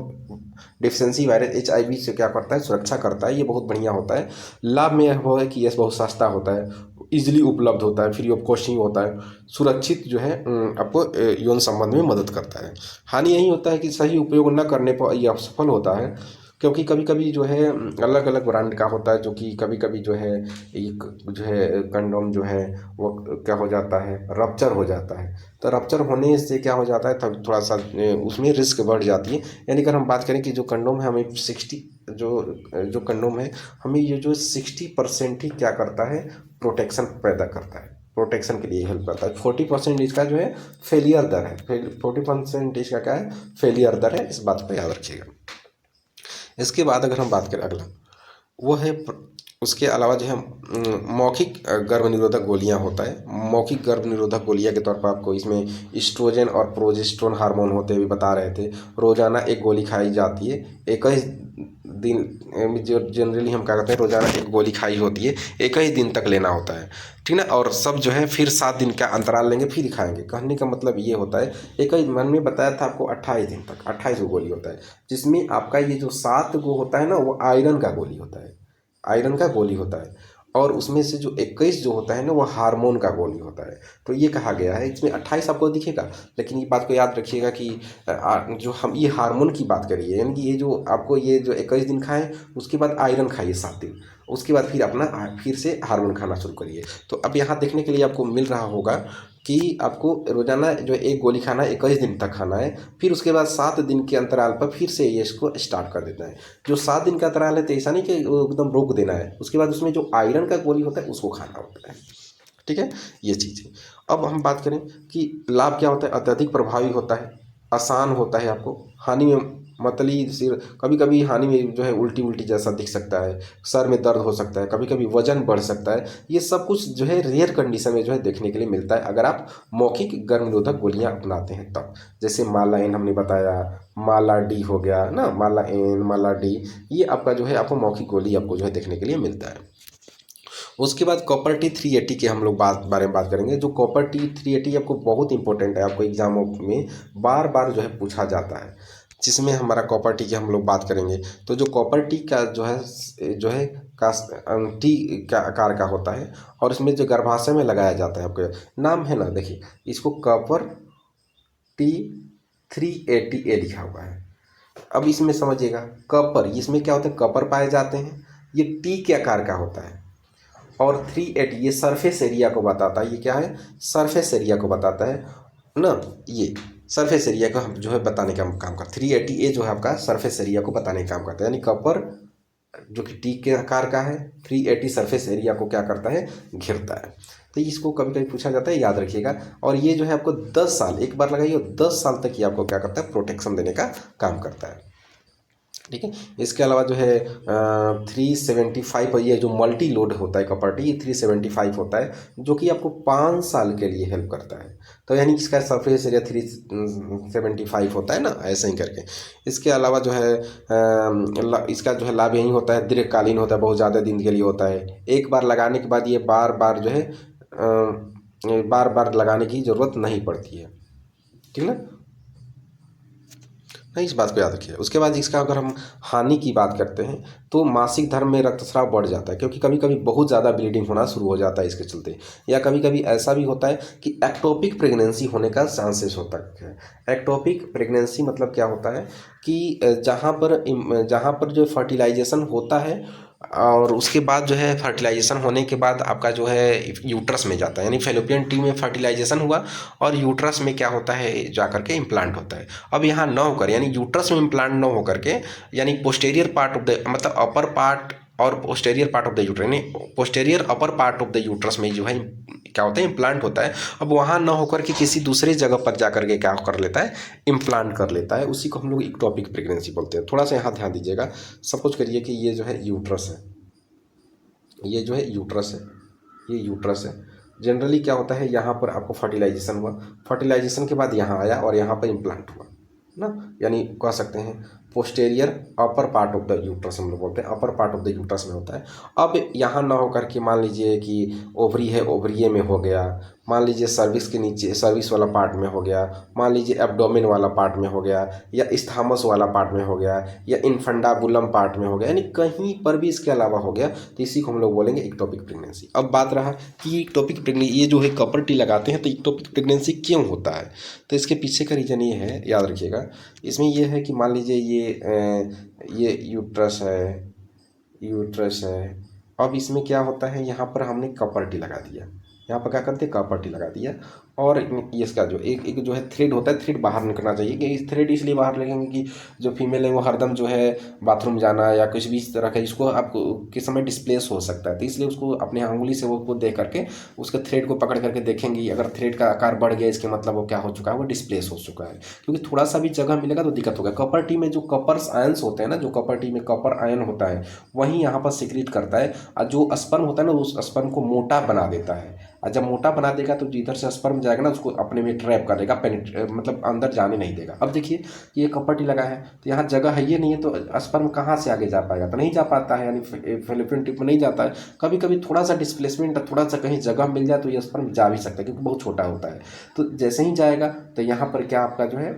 deficiency virus HIV से क्या करता है, सुरक्षा करता है। ये बहुत बढ़िया होता है। लाभ में यह है कि ये बहुत सस्ता होता है, इजीली उपलब्ध होता है, फ्री ऑफ कॉस्ट ही होता है, सुरक्षित जो है आपको यौन संबंध में मदद करता है। हानि यही होता है कि सही उपयोग न करने पर यह असफल होता है, क्योंकि कभी कभी जो है अलग अलग ब्रांड का होता है, जो कि कभी कभी जो है एक जो है कंडोम जो है वो क्या हो जाता है, रप्चर हो जाता है। तो रप्चर होने से क्या हो जाता है, तब थोड़ा सा उसमें रिस्क बढ़ जाती है। यानी अगर हम बात करें कि जो कंडोम है हमें 60 जो कंडोम है हमें ये जो 60% ही क्या करता है, प्रोटेक्शन पैदा करता है, प्रोटेक्शन के लिए हेल्प करता है। 40% इसका जो है फेलियर दर है, 40% इसका क्या है, फेलियर दर है। इस बात को याद रखिएगा। इसके बाद अगर हम बात करें अगला, वो है उसके अलावा जो है मौखिक गर्भ निरोधक गोलियां होता है। मौखिक गर्भ निरोधक गोलियां के तौर पर आपको इसमें ईस्ट्रोजन और प्रोजेस्टेरोन हार्मोन होते हुए बता रहे थे। रोजाना एक गोली खाई जाती है, 21 दिन जो जनरली हम क्या करते हैं, रोजाना एक गोली खाई होती है, 21 दिन तक लेना होता है, ठीक ना। और सब जो है फिर 7 दिन का अंतराल लेंगे फिर खाएंगे। कहने का मतलब ये होता है, एक मन में बताया था आपको 28 दिन तक 28 गो गोली होता है, जिसमें आपका ये जो 7 गो होता है ना वो आयरन का गोली होता है, आयरन का गोली होता है। और उसमें से जो 21 जो होता है ना वो हार्मोन का गोली होता है। तो ये कहा गया है, इसमें 28 आपको दिखेगा, लेकिन ये बात को याद रखिएगा कि जो हम ये हार्मोन की बात करिए, यानी कि ये जो आपको ये जो 21 दिन खाएं उसके बाद आयरन खाइए 7 दिन, उसके बाद फिर अपना फिर से हार्मोन खाना शुरू करिए। तो अब यहाँ देखने के लिए आपको मिल रहा होगा कि आपको रोजाना जो एक गोली खाना है 21 दिन तक खाना है, फिर उसके बाद 7 दिन के अंतराल पर फिर से ये इसको स्टार्ट कर देना है। जो 7 दिन का अंतराल है तो ऐसा नहीं कि वो एकदम रोक देना है, उसके बाद उसमें जो आयरन का गोली होता है उसको खाना होता है। ठीक है, ये चीज़ है। अब हम बात करें कि लाभ क्या होता है। अत्यधिक प्रभावी होता है, आसान होता है, आपको हानि में मतली सिर कभी कभी हानि में जो है उल्टी उल्टी जैसा दिख सकता है, सर में दर्द हो सकता है, कभी कभी वजन बढ़ सकता है। ये सब कुछ जो है रेयर कंडीशन में जो है देखने के लिए मिलता है अगर आप मौखिक गर्भ निरोधक गोलियां अपनाते हैं तब। जैसे माला एन हमने बताया, माला डी हो गया ना, माला एन, माला डी, ये आपका जो है आपको मौखिक गोली आपको जो है देखने के लिए मिलता है। उसके बाद कॉपर टी 380 के हम लोग बारे में बात करेंगे। जो कॉपर टी 380 आपको बहुत इंपॉर्टेंट है, आपको एग्जामों में बार बार जो है पूछा जाता है, जिसमें हमारा कॉपर टी की हम लोग बात करेंगे। तो जो कॉपर टी का जो है का टी का आकार का होता है और इसमें जो गर्भाशय में लगाया जाता है, आपके नाम है ना, देखिए इसको कॉपर टी 380 ए लिखा हुआ है। अब इसमें समझिएगा, कॉपर इसमें क्या होता है, कॉपर पाए जाते हैं, ये टी के आकार का होता है। और 380 ये सरफेस एरिया को बताता है। ये क्या है, सरफेस एरिया को बताता है ना, ये सरफेस एरिया का हम जो है बताने का काम करता है। 380 ए जो है आपका सरफेस एरिया को बताने का काम करता है, यानी कॉपर जो कि टी के आकार का है, 380 सरफेस एरिया को क्या करता है, घेरता है। तो इसको कभी कभी पूछा जाता है, याद रखिएगा। और ये जो है आपको 10 साल, एक बार लगाइए, 10 साल तक ये आपको क्या करता है, प्रोटेक्शन देने का काम करता है। ठीक है, इसके अलावा जो है 375, ये जो मल्टी लोड होता है कॉपर टी, 375 होता है, जो कि आपको 5 साल के लिए हेल्प करता है। तो यानी इसका सरफेस एरिया 375 होता है ना, ऐसे ही करके। इसके अलावा जो है इसका जो है लाभ यही होता है, दीर्घकालीन होता है, बहुत ज़्यादा दिन के लिए होता है। एक बार लगाने के बाद ये बार बार जो है बार बार लगाने की ज़रूरत नहीं पड़ती है। ठीक है ना, नहीं, इस बात को याद रखिए। उसके बाद इसका अगर हम हानि की बात करते हैं तो मासिक धर्म में रक्तस्राव बढ़ जाता है, क्योंकि कभी कभी बहुत ज़्यादा ब्लीडिंग होना शुरू हो जाता है इसके चलते। या कभी कभी ऐसा भी होता है कि एक्टोपिक प्रेगनेंसी होने का चांसेस होता है। एक्टोपिक प्रेगनेंसी मतलब क्या होता है कि जहाँ पर जो फर्टिलाइजेशन होता है और उसके बाद जो है फर्टिलाइजेशन होने के बाद आपका जो है यूट्रस में जाता है, यानी फेलोपियन ट्यूब में फर्टिलाइजेशन हुआ और यूट्रस में क्या होता है, जा करके इम्प्लांट होता है। अब यहाँ न होकर, यानी यूट्रस में इम्प्लांट न होकर के, यानी पोस्टेरियर पार्ट ऑफ द, मतलब अपर पार्ट और posterior part of the uterus, यानी posterior upper part of the uterus में जो है क्या होता है, इम्प्लांट होता है। अब वहाँ न होकर के किसी दूसरी जगह पर जा करके क्या कर लेता है, इम्प्लांट कर लेता है। उसी को हम लोग इक्टोपिक प्रेगनेंसी बोलते हैं। थोड़ा सा यहाँ ध्यान दीजिएगा। सपोज करिए कि ये जो है यूट्रस है, ये जो है यूट्रस है, ये यूट्रस है। जनरली क्या होता है, यहाँ पर आपको फर्टिलाइजेशन हुआ, फर्टिलाइजेशन के बाद यहाँ आया और यहाँ पर इम्प्लांट हुआ ना, यानी कह सकते हैं posterior upper part of the uterus हम लोग बोलते हैं, अपर पार्ट ऑफ द यूट्रस में होता है। अब यहाँ ना होकर के मान लीजिए कि ओवरी है, ओवरिये में हो गया, मान लीजिए सर्विक्स के नीचे, सर्विस वाला पार्ट में हो गया, मान लीजिए एब्डोमेन वाला पार्ट में हो गया, या इस्थामस वाला पार्ट में हो गया, या इनफंडाबुलम पार्ट में हो गया, यानी कहीं पर भी इसके अलावा हो गया, तो इसी को हम लोग बोलेंगे इक्टोपिक प्रेगनेंसी। अब बात रहा कि इक्टोपिक प्रेगनेंसी, ये जो है कॉपर टी लगाते हैं तो इक्टोपिक प्रेगनेंसी क्यों होता है, तो इसके पीछे का रीज़न ये है, याद रखिएगा। इसमें ये है कि मान लीजिए ये यूट्रस है, यूट्रस है। अब इसमें क्या होता है, यहाँ पर हमने कॉपर टी लगा दिया, यहाँ पर क्या करते हैं, कॉपर टी लगा दिया। और इसका जो एक जो है थ्रेड होता है, थ्रेड बाहर निकलना चाहिए। कि इस थ्रेड इसलिए बाहर लगेंगे कि जो फीमेल है वो हरदम जो है बाथरूम जाना या कुछ भी इस तरह का, इसको आपको किस समय डिस्प्लेस हो सकता है, तो इसलिए उसको अपने अंगुली से वो देख करके उसके थ्रेड को पकड़ करके देखेंगी। अगर थ्रेड का आकार बढ़ गया, इसके मतलब वो क्या हो चुका है, वो डिस्प्लेस हो चुका है। क्योंकि थोड़ा सा भी जगह मिलेगा तो दिक्कत होगा। कॉपर टी में जो कॉपर्स आयंस होते हैं ना, जो कॉपर टी में कॉपर आयन होता है वही यहाँ पर सिक्रीट करता है, और जो स्पर्म होता है ना, उस स्पर्म को मोटा बना देता है। और जब मोटा बना देगा तो जिधर से स्पर्म जाएगा ना, उसको अपने में ट्रैप कर देगा, मतलब अंदर जाने नहीं देगा। अब देखिए ये कॉपर टी लगा है तो यहाँ जगह है ये नहीं है, तो स्पर्म कहाँ से आगे जा पाएगा, तो नहीं जा पाता है, यानी फेलोपियन ट्यूब में नहीं जाता है। कभी कभी थोड़ा सा डिस्प्लेसमेंट, थोड़ा सा कहीं जगह मिल जाए तो ये स्पर्म जा भी सकता है, क्योंकि बहुत छोटा होता है। तो जैसे ही जाएगा तो यहाँ पर क्या आपका जो है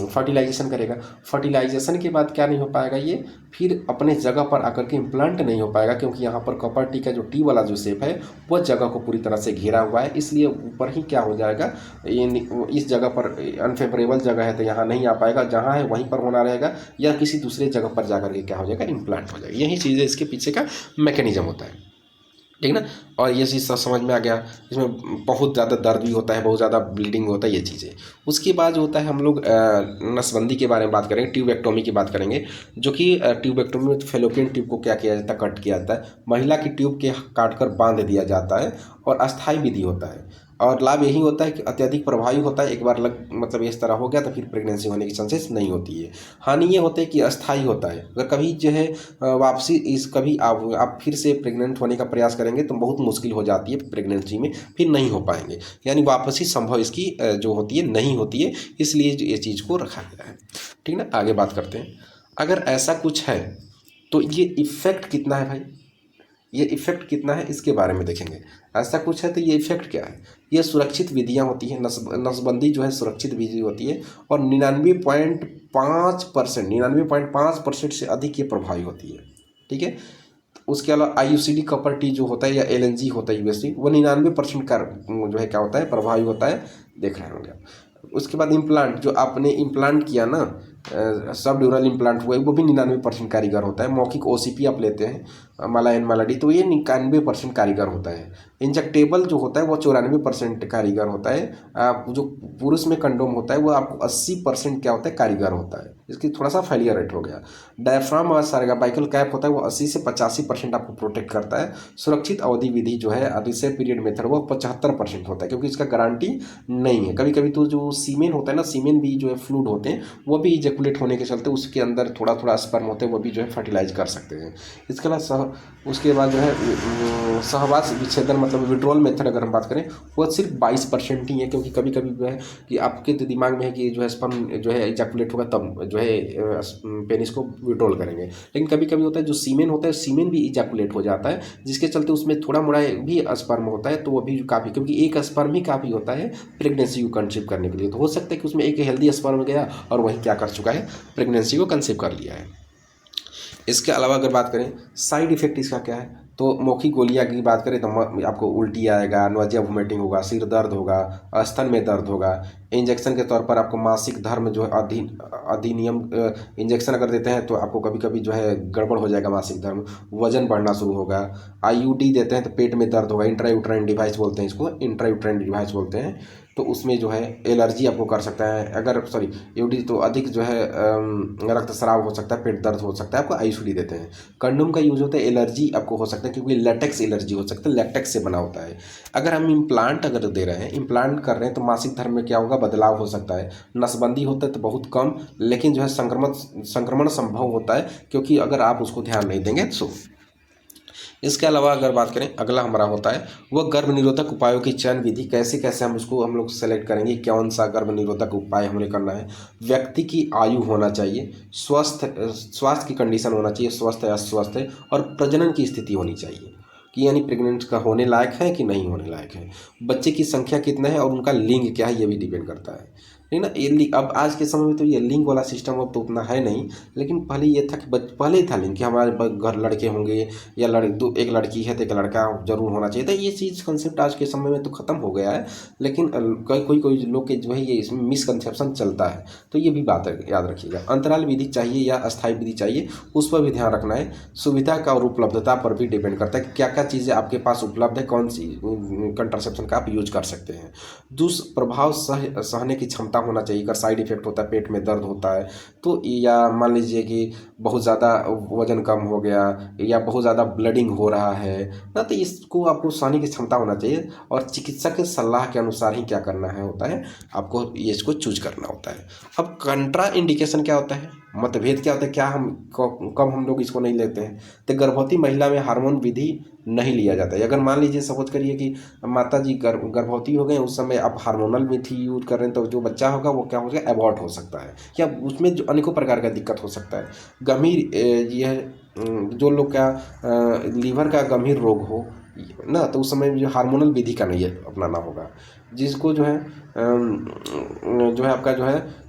फर्टिलाइजेशन करेगा। फर्टिलाइजेशन के बाद क्या नहीं हो पाएगा, ये फिर अपने जगह पर आकर के इम्प्लांट नहीं हो पाएगा, क्योंकि यहाँ पर कॉपर टी का जो टी वाला जो शेप है वह जगह को पूरी तरह से घेरा हुआ है। इसलिए ऊपर ही क्या हो जाएगा, इस जगह पर अनफेवरेबल जगह है तो यहाँ नहीं आ पाएगा, जहाँ है वहीं पर होना रहेगा, या किसी दूसरे जगह पर जाकर के क्या हो जाएगा, इम्प्लांट हो जाएगा। यही चीज़ है, इसके पीछे का मैकेनिज्म होता है। ठीक ना। और ये चीज़ सब समझ में आ गया। इसमें बहुत ज़्यादा दर्द भी होता है, बहुत ज़्यादा ब्लीडिंग होता है, ये चीज़ें। उसके बाद जो होता है हम लोग नसबंदी के बारे में बात करेंगे, ट्यूबेक्टोमी की बात करेंगे। जो कि ट्यूबेक्टोमी में फेलोपियन ट्यूब को क्या किया जाता है, कट किया जाता है। महिला की ट्यूब के काट कर बांध दिया जाता है और अस्थायी विधि होता है। और लाभ यही होता है कि अत्यधिक प्रभावी होता है। एक बार मतलब इस तरह हो गया तो फिर प्रेगनेंसी होने की चांसेस नहीं होती है। हानि ये होता है कि अस्थायी होता है। अगर कभी जो है वापसी इस कभी आप फिर से प्रेग्नेंट होने का प्रयास करेंगे तो बहुत मुश्किल हो जाती है प्रेगनेंसी में, फिर नहीं हो पाएंगे। यानी वापसी संभव इसकी जो होती है नहीं होती है, इसलिए ये चीज़ को रखा गया है। ठीक ना। आगे बात करते हैं। अगर ऐसा कुछ है तो ये इफ़ेक्ट कितना है भाई, ये इफ़ेक्ट कितना है इसके बारे में देखेंगे। ऐसा कुछ है तो ये इफ़ेक्ट क्या है। ये सुरक्षित विधियाँ होती हैं, नसबंदी जो है सुरक्षित विधि होती है और 99.5% से अधिक ये प्रभावी होती है। ठीक है। उसके अलावा IUCD कॉपर टी जो होता है या LNG होता है यूएसडी, वो 99% का जो है क्या होता है, प्रभावी होता है। देख रहे होंगे आप। उसके बाद इम्प्लांट, जो आपने इम्प्लांट किया ना, सब ड्यूरल इम्प्लांट हुआ है, वो भी 99% कारीगर होता है। मौखिक OCP आप लेते हैं मालायन मालाडी, तो ये 91% कारीगर होता है। इंजेक्टेबल जो होता है वो 94% कारीगर होता है। आप जो पुरुष में कंडोम होता है वो आपको 80% क्या होता है, कारीगर होता है। इसकी थोड़ा सा फेलियर रेट हो गया। डायफ्राम और सर्गाइकल कैप होता है वो 80 से 85% आपको प्रोटेक्ट करता है। सुरक्षित अवधि विधि जो है रिसेप्शन पीरियड मेथड वो 75% होता है, क्योंकि इसका गारंटी नहीं है। कभी कभी तो जो सीमेन होता है ना, सीमेन भी जो है फ्लूइड होते हैं, वो भी इजेकुलेट होने के चलते उसके अंदर थोड़ा थोड़ा स्पर्म होते हैं, वो भी जो है फर्टिलाइज कर सकते हैं। इसके बाद उसके बाद जो है सहवास विच्छेदन मतलब विड्रॉल मेथड अगर हम बात करें, वो सिर्फ 22% ही है। क्योंकि कभी कभी जो है कि आपके तो दिमाग में है कि जो है स्पर्म जो है इजैकुलेट होगा तब जो है पेनिस को विड्रॉल करेंगे, लेकिन कभी कभी होता है जो सीमेन होता है, सीमेन भी इजैकुलेट हो जाता है, जिसके चलते उसमें थोड़ा मोड़ा भी स्पर्म होता है, तो वो भी काफ़ी, क्योंकि एक स्पर्म ही काफ़ी होता है प्रेगनेंसी को कंसीव करने के लिए। तो हो सकता है कि उसमें एक हेल्दी स्पर्म गया और वही क्या कर चुका है, प्रेगनेंसी को कंसीव कर लिया है। इसके अलावा अगर बात करें साइड इफेक्ट इसका क्या है, तो मौखिक गोलियां की बात करें तो आपको उल्टी आएगा, नोजिया वोमिटिंग होगा, सिर दर्द होगा, स्तन में दर्द होगा। इंजेक्शन के तौर पर आपको मासिक धर्म जो है अधिनियम इंजेक्शन अगर देते हैं तो आपको कभी कभी जो है गड़बड़ हो जाएगा मासिक धर्म, वजन बढ़ना शुरू होगा। IUD देते हैं तो पेट में दर्द होगा, इंट्रायूट्राइन डिवाइस बोलते हैं इसको, इंट्रायूट्राइन डिवाइस बोलते हैं। तो उसमें जो है एलर्जी आपको कर सकता है, अगर सॉरी यूडी तो अधिक जो है रक्तस्राव हो सकता है, पेट दर्द हो सकता है, आपको IUD देते हैं। कंडोम का यूज़ होता है, एलर्जी आपको हो सकता है क्योंकि लेटेक्स एलर्जी हो सकता है, लेटेक्स से बना होता है। अगर हम इम्प्लांट अगर दे रहे हैं, इम्प्लांट कर रहे हैं, तो मासिक धर्म में क्या होगा, बदलाव हो सकता है। नसबंदी होता है तो बहुत कम, लेकिन जो है संक्रमण संभव होता है, क्योंकि अगर आप उसको ध्यान नहीं देंगे तो। इसके अलावा अगर बात करें, अगला हमारा होता है वह गर्भ निरोधक उपायों की चयन विधि। कैसे कैसे हम लोग सेलेक्ट करेंगे, कौन सा गर्भ निरोधक उपाय हमें करना है। व्यक्ति की आयु होना चाहिए, स्वास्थ्य की कंडीशन होना चाहिए, स्वस्थ है अस्वस्थ है, और प्रजनन की स्थिति होनी चाहिए कि यानी प्रेग्नेंट का होने लायक है कि नहीं होने लायक है। बच्चे की संख्या कितना है और उनका लिंग क्या है, ये भी डिपेंड करता है। ठीक ना। ये अब आज के समय में तो ये लिंग वाला सिस्टम अब तो उतना है नहीं, लेकिन पहले ये था कि पहले था लिंग कि हमारे घर लड़के होंगे या एक लड़की है तो एक लड़का जरूर होना चाहिए था। ये चीज़ कंसेप्ट आज के समय में तो ख़त्म हो गया है, लेकिन कोई लोग के जो है ये इसमें मिसकंसेप्शन चलता है, तो ये भी बात याद रखिएगा। अंतराल विधि चाहिए या अस्थायी विधि चाहिए, उस पर भी ध्यान रखना है। सुविधा का और उपलब्धता पर भी डिपेंड करता है कि क्या क्या चीज़ें आपके पास उपलब्ध है, कौन सी कंट्रासेप्शन का आप यूज कर सकते हैं। दुष्प्रभाव सहने की क्षमता होना चाहिए। अगर साइड इफेक्ट होता है, पेट में दर्द होता है तो, या मान लीजिए कि बहुत ज़्यादा वजन कम हो गया या बहुत ज़्यादा ब्लडिंग हो रहा है ना, तो इसको आपको सहने की क्षमता होना चाहिए, और चिकित्सक के सलाह के अनुसार ही क्या करना है होता है, आपको ये इसको चूज करना होता है। अब कंट्रा इंडिकेशन क्या होता है, मतभेद क्या होता है, क्या कब हम लोग इसको नहीं लेते हैं, तो गर्भवती महिला में हार्मोन विधि नहीं लिया जाता है। अगर मान लीजिए सपोज करिए कि माता जी गर्भवती हो गए, उस समय आप हार्मोनल विधि यूज कर रहे हैं, तो जो बच्चा होगा वो क्या हो जाएगा, एबॉर्ट हो सकता है, या उसमें जो अनेकों प्रकार का दिक्कत हो सकता है। गंभीर यह जो लोग का लीवर का गंभीर रोग हो ना, तो उस समय जो हार्मोनल विधि का नहीं अपनाना होगा। जिसको जो है आपका जो है,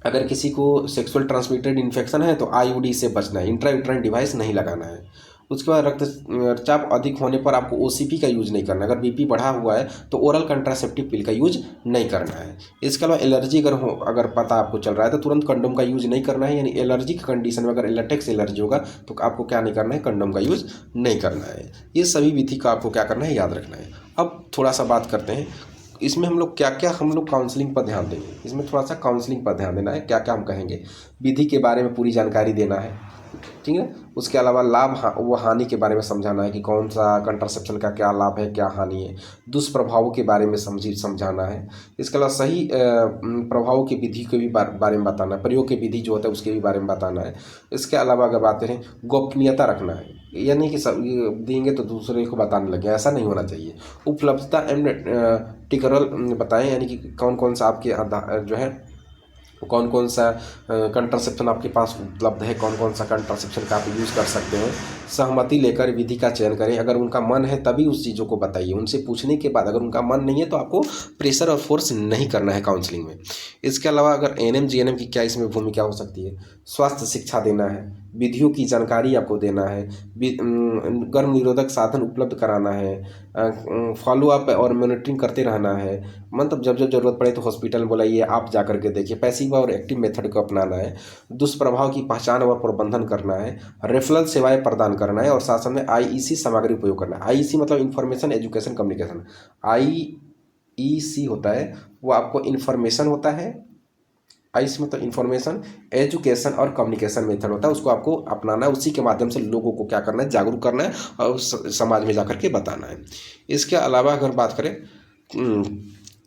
अगर किसी को सेक्सुअल ट्रांसमिटेड इन्फेक्शन है तो IUD से बचना है, इंट्रायूट्राइन डिवाइस नहीं लगाना है। उसके बाद रक्तचाप अधिक होने पर आपको ओसीपी का यूज नहीं करना है। अगर बीपी बढ़ा हुआ है तो ओरल कंट्रासेप्टिव पिल का यूज नहीं करना है। इसके अलावा एलर्जी अगर पता आपको चल रहा है तो तुरंत कंडोम का यूज नहीं करना है। यानी एलर्जी की कंडीशन में अगर लेटेक्स एलर्जी होगा तो आपको क्या नहीं करना है, कंडोम का यूज नहीं करना है। ये सभी विधि का आपको क्या करना है, याद रखना है। अब थोड़ा सा बात करते हैं इसमें हम लोग क्या क्या काउंसलिंग पर ध्यान देंगे। इसमें थोड़ा सा काउंसलिंग पर ध्यान देना है, क्या क्या हम कहेंगे। विधि के बारे में पूरी जानकारी देना है, ठीक है। उसके अलावा व हानि के बारे में समझाना है कि कौन सा कंट्रासेप्शन का क्या लाभ है, क्या हानि है। दुष्प्रभावों के बारे में समझाना है। इसके अलावा सही प्रभावों की विधि के भी बारे में बताना है। प्रयोग की विधि जो होता है उसके भी बारे में बताना है। इसके अलावा अगर बात करें, गोपनीयता रखना है, यानी कि सब देंगे तो दूसरे को बताने लगे, ऐसा नहीं होना चाहिए। उपलब्धता एंड टिकरल बताएं, यानी कि कौन कौन सा आपके जो है कौन कौन सा कंट्रासेप्शन आपके पास उपलब्ध है, कौन कौन सा कंट्रासेप्शन का आप यूज़ कर सकते हैं। सहमति लेकर विधि का चयन करें। अगर उनका मन है तभी उस चीज़ों को बताइए। उनसे पूछने के बाद अगर उनका मन नहीं है तो आपको प्रेशर और फोर्स नहीं करना है काउंसलिंग में। इसके अलावा अगर एएनएम जीएनएम की क्या इसमें भूमिका हो सकती है, स्वास्थ्य शिक्षा देना है, विधियों की जानकारी आपको देना है, गर्भ निरोधक साधन उपलब्ध कराना है, फॉलो अप और मॉनिटरिंग करते रहना है। मतलब जब जब जरूरत पड़े तो हॉस्पिटल बुलाइए, आप जा करके देखिए। पैसिव और एक्टिव मेथड को अपनाना है। दुष्प्रभाव की पहचान और प्रबंधन करना है। रेफरल सेवाएं प्रदान करना है और साथ साथ में आईईसी सामग्री उपयोग करना है। आईईसी मतलब इंफॉर्मेशन एजुकेशन कम्युनिकेशन। आईईसी होता है वो आपको इन्फॉर्मेशन होता है, आईईसी मतलब इंफॉर्मेशन एजुकेशन और कम्युनिकेशन मेथड होता है, उसको आपको अपनाना है। उसी के माध्यम से लोगों को क्या करना है, जागरूक करना है और समाज में जाकर के बताना है। इसके अलावा अगर बात करें,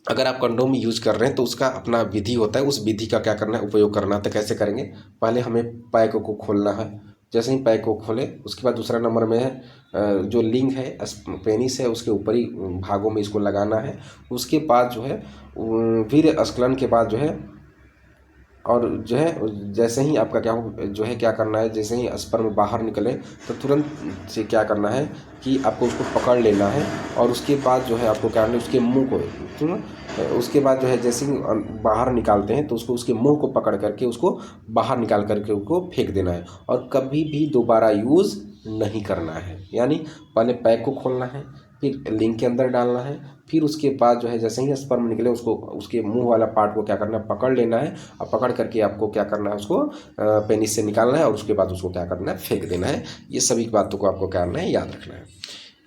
अगर आप कंडोम यूज कर रहे हैं तो उसका अपना विधि होता है, उस विधि का क्या करना है, उपयोग करना है। तो कैसे करेंगे, पहले हमें पैक को खोलना है। जैसे ही पैक को खोले उसके बाद दूसरा नंबर में है जो लिंग है, पेनिस है, उसके ऊपरी भागों में इसको लगाना है। उसके बाद जो है वीर्य स्खलन के बाद जो है और जो है जैसे ही आपका क्या करना है, जैसे ही स्पर्म बाहर निकले तो तुरंत से क्या करना है कि आपको उसको पकड़ लेना है। और उसके बाद जो है आपको क्या करना है, उसके मुंह को उसके बाद जो है जैसे ही बाहर निकालते हैं तो उसके मुंह को पकड़ करके उसको बाहर निकाल करके उसको फेंक देना है और कभी भी दोबारा यूज़ नहीं करना है। यानी पहले पैक को खोलना है, फिर लिंग के अंदर डालना है, फिर उसके बाद जो है जैसे ही स्पर्म निकले उसको उसके मुंह वाला पार्ट को क्या करना है, पकड़ लेना है और पकड़ करके आपको क्या करना है, उसको पेनिस से निकालना है और उसके बाद उसको क्या करना है, फेंक देना है। ये सभी बातों को आपको क्या करना है, याद रखना है।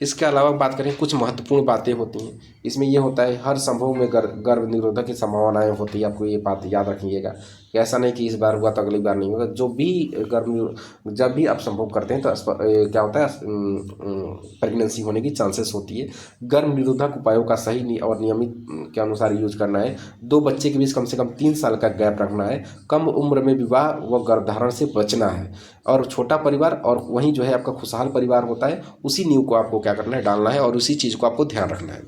इसके अलावा बात करें, कुछ महत्वपूर्ण बातें होती हैं इसमें। ये होता है हर संभव में गर्भ निरोधक की संभावनाएं होती है। आपको ये बात याद रखिएगा कि ऐसा नहीं कि इस बार हुआ तो अगली बार नहीं होगा। जो भी जब भी आप संभव करते हैं तो क्या होता है, प्रेगनेंसी होने की चांसेस होती है। गर्भ निरोधक उपायों का सही और नियमित के अनुसार यूज करना है। 2 बच्चे के बीच कम से कम 3 साल का गैप रखना है। कम उम्र में विवाह व गर्भधारण से बचना है। और छोटा परिवार और वहीं जो है आपका खुशहाल परिवार होता है, उसी नींव को आपको क्या करना है, डालना है और उसी चीज़ को आपको ध्यान रखना है।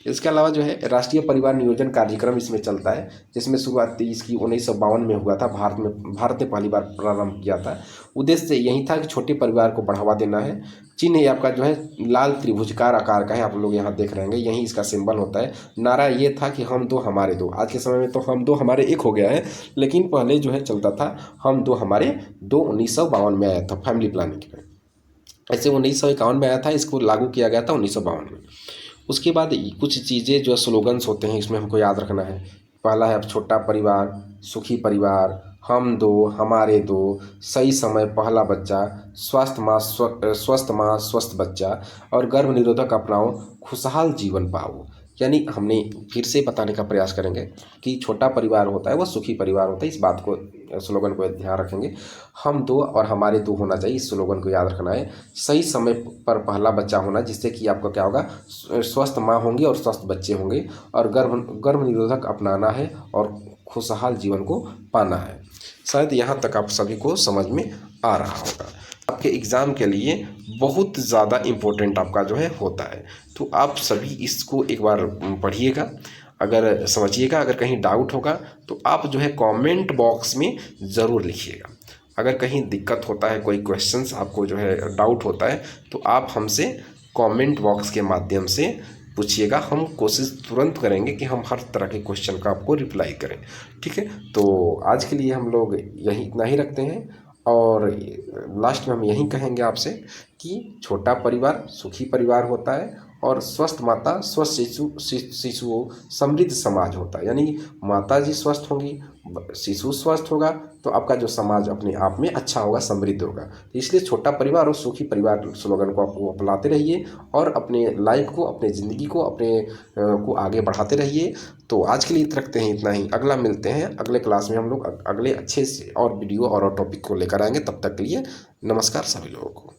इसके अलावा जो है राष्ट्रीय परिवार नियोजन कार्यक्रम इसमें चलता है, जिसमें शुरुआत इसकी 1952 में हुआ था। भारत ने पहली बार प्रारंभ किया था। उद्देश्य यही था कि छोटे परिवार को बढ़ावा देना है। चिन्ह ये आपका जो है लाल त्रिभुजकार आकार का है, आप लोग यहाँ देख रहे होंगे, यही इसका सिंबल होता है। नारा ये था कि हम दो हमारे दो। आज के समय में तो हम दो हमारे एक हो गया है, लेकिन पहले जो है चलता था हम दो हमारे दो। 1952 में आया था फैमिली प्लानिंग में। ऐसे 1951 में आया था, इसको लागू किया गया था 1952 में। उसके बाद कुछ चीज़ें जो स्लोगन्स होते हैं इसमें हमको याद रखना है। पहला है छोटा परिवार, सुखी परिवार, हम दो हमारे दो, सही समय पहला बच्चा, स्वस्थ माँ स्वस्थ बच्चा और गर्भ निरोधक अपनाओ, खुशहाल जीवन पाओ। यानी हमने फिर से बताने का प्रयास करेंगे कि छोटा परिवार होता है वो सुखी परिवार होता है। इस बात को, स्लोगन को ध्यान रखेंगे। हम दो और हमारे दो होना चाहिए, इस स्लोगन को याद रखना है। सही समय पर पहला बच्चा होना, जिससे कि आपका क्या होगा, स्वस्थ माँ होंगी और स्वस्थ बच्चे होंगे। और गर्भ निरोधक अपनाना है और खुशहाल जीवन को पाना है। शायद यहाँ तक आप सभी को समझ में आ रहा होगा। आपके एग्ज़ाम के लिए बहुत ज़्यादा इम्पोर्टेंट आपका जो है होता है, तो आप सभी इसको एक बार पढ़िएगा, अगर समझिएगा। अगर कहीं डाउट होगा तो आप जो है कमेंट बॉक्स में ज़रूर लिखिएगा। अगर कहीं दिक्कत होता है, कोई क्वेश्चंस आपको जो है डाउट होता है, तो आप हमसे कमेंट बॉक्स के माध्यम से पूछिएगा। हम कोशिश तुरंत करेंगे कि हम हर तरह के क्वेश्चन का आपको रिप्लाई करें, ठीक है। तो आज के लिए हम लोग यही इतना ही रखते हैं और लास्ट में हम यही कहेंगे आपसे कि छोटा परिवार सुखी परिवार होता है और स्वस्थ माता स्वस्थ शिशु समृद्ध समाज होता है। यानी माता जी स्वस्थ होंगी, शिशु स्वस्थ होगा, तो आपका जो समाज अपने आप में अच्छा होगा, समृद्ध होगा। तो इसलिए छोटा परिवार और सुखी परिवार स्लोगन को आप अपनाते रहिए और अपने लाइफ को, अपने ज़िंदगी को, अपने को आगे बढ़ाते रहिए। तो आज के लिए रखते हैं इतना ही। अगला मिलते हैं अगले क्लास में, हम लोग अगले अच्छे से और वीडियो और टॉपिक को लेकर आएंगे। तब तक के लिए नमस्कार सभी लोगों को।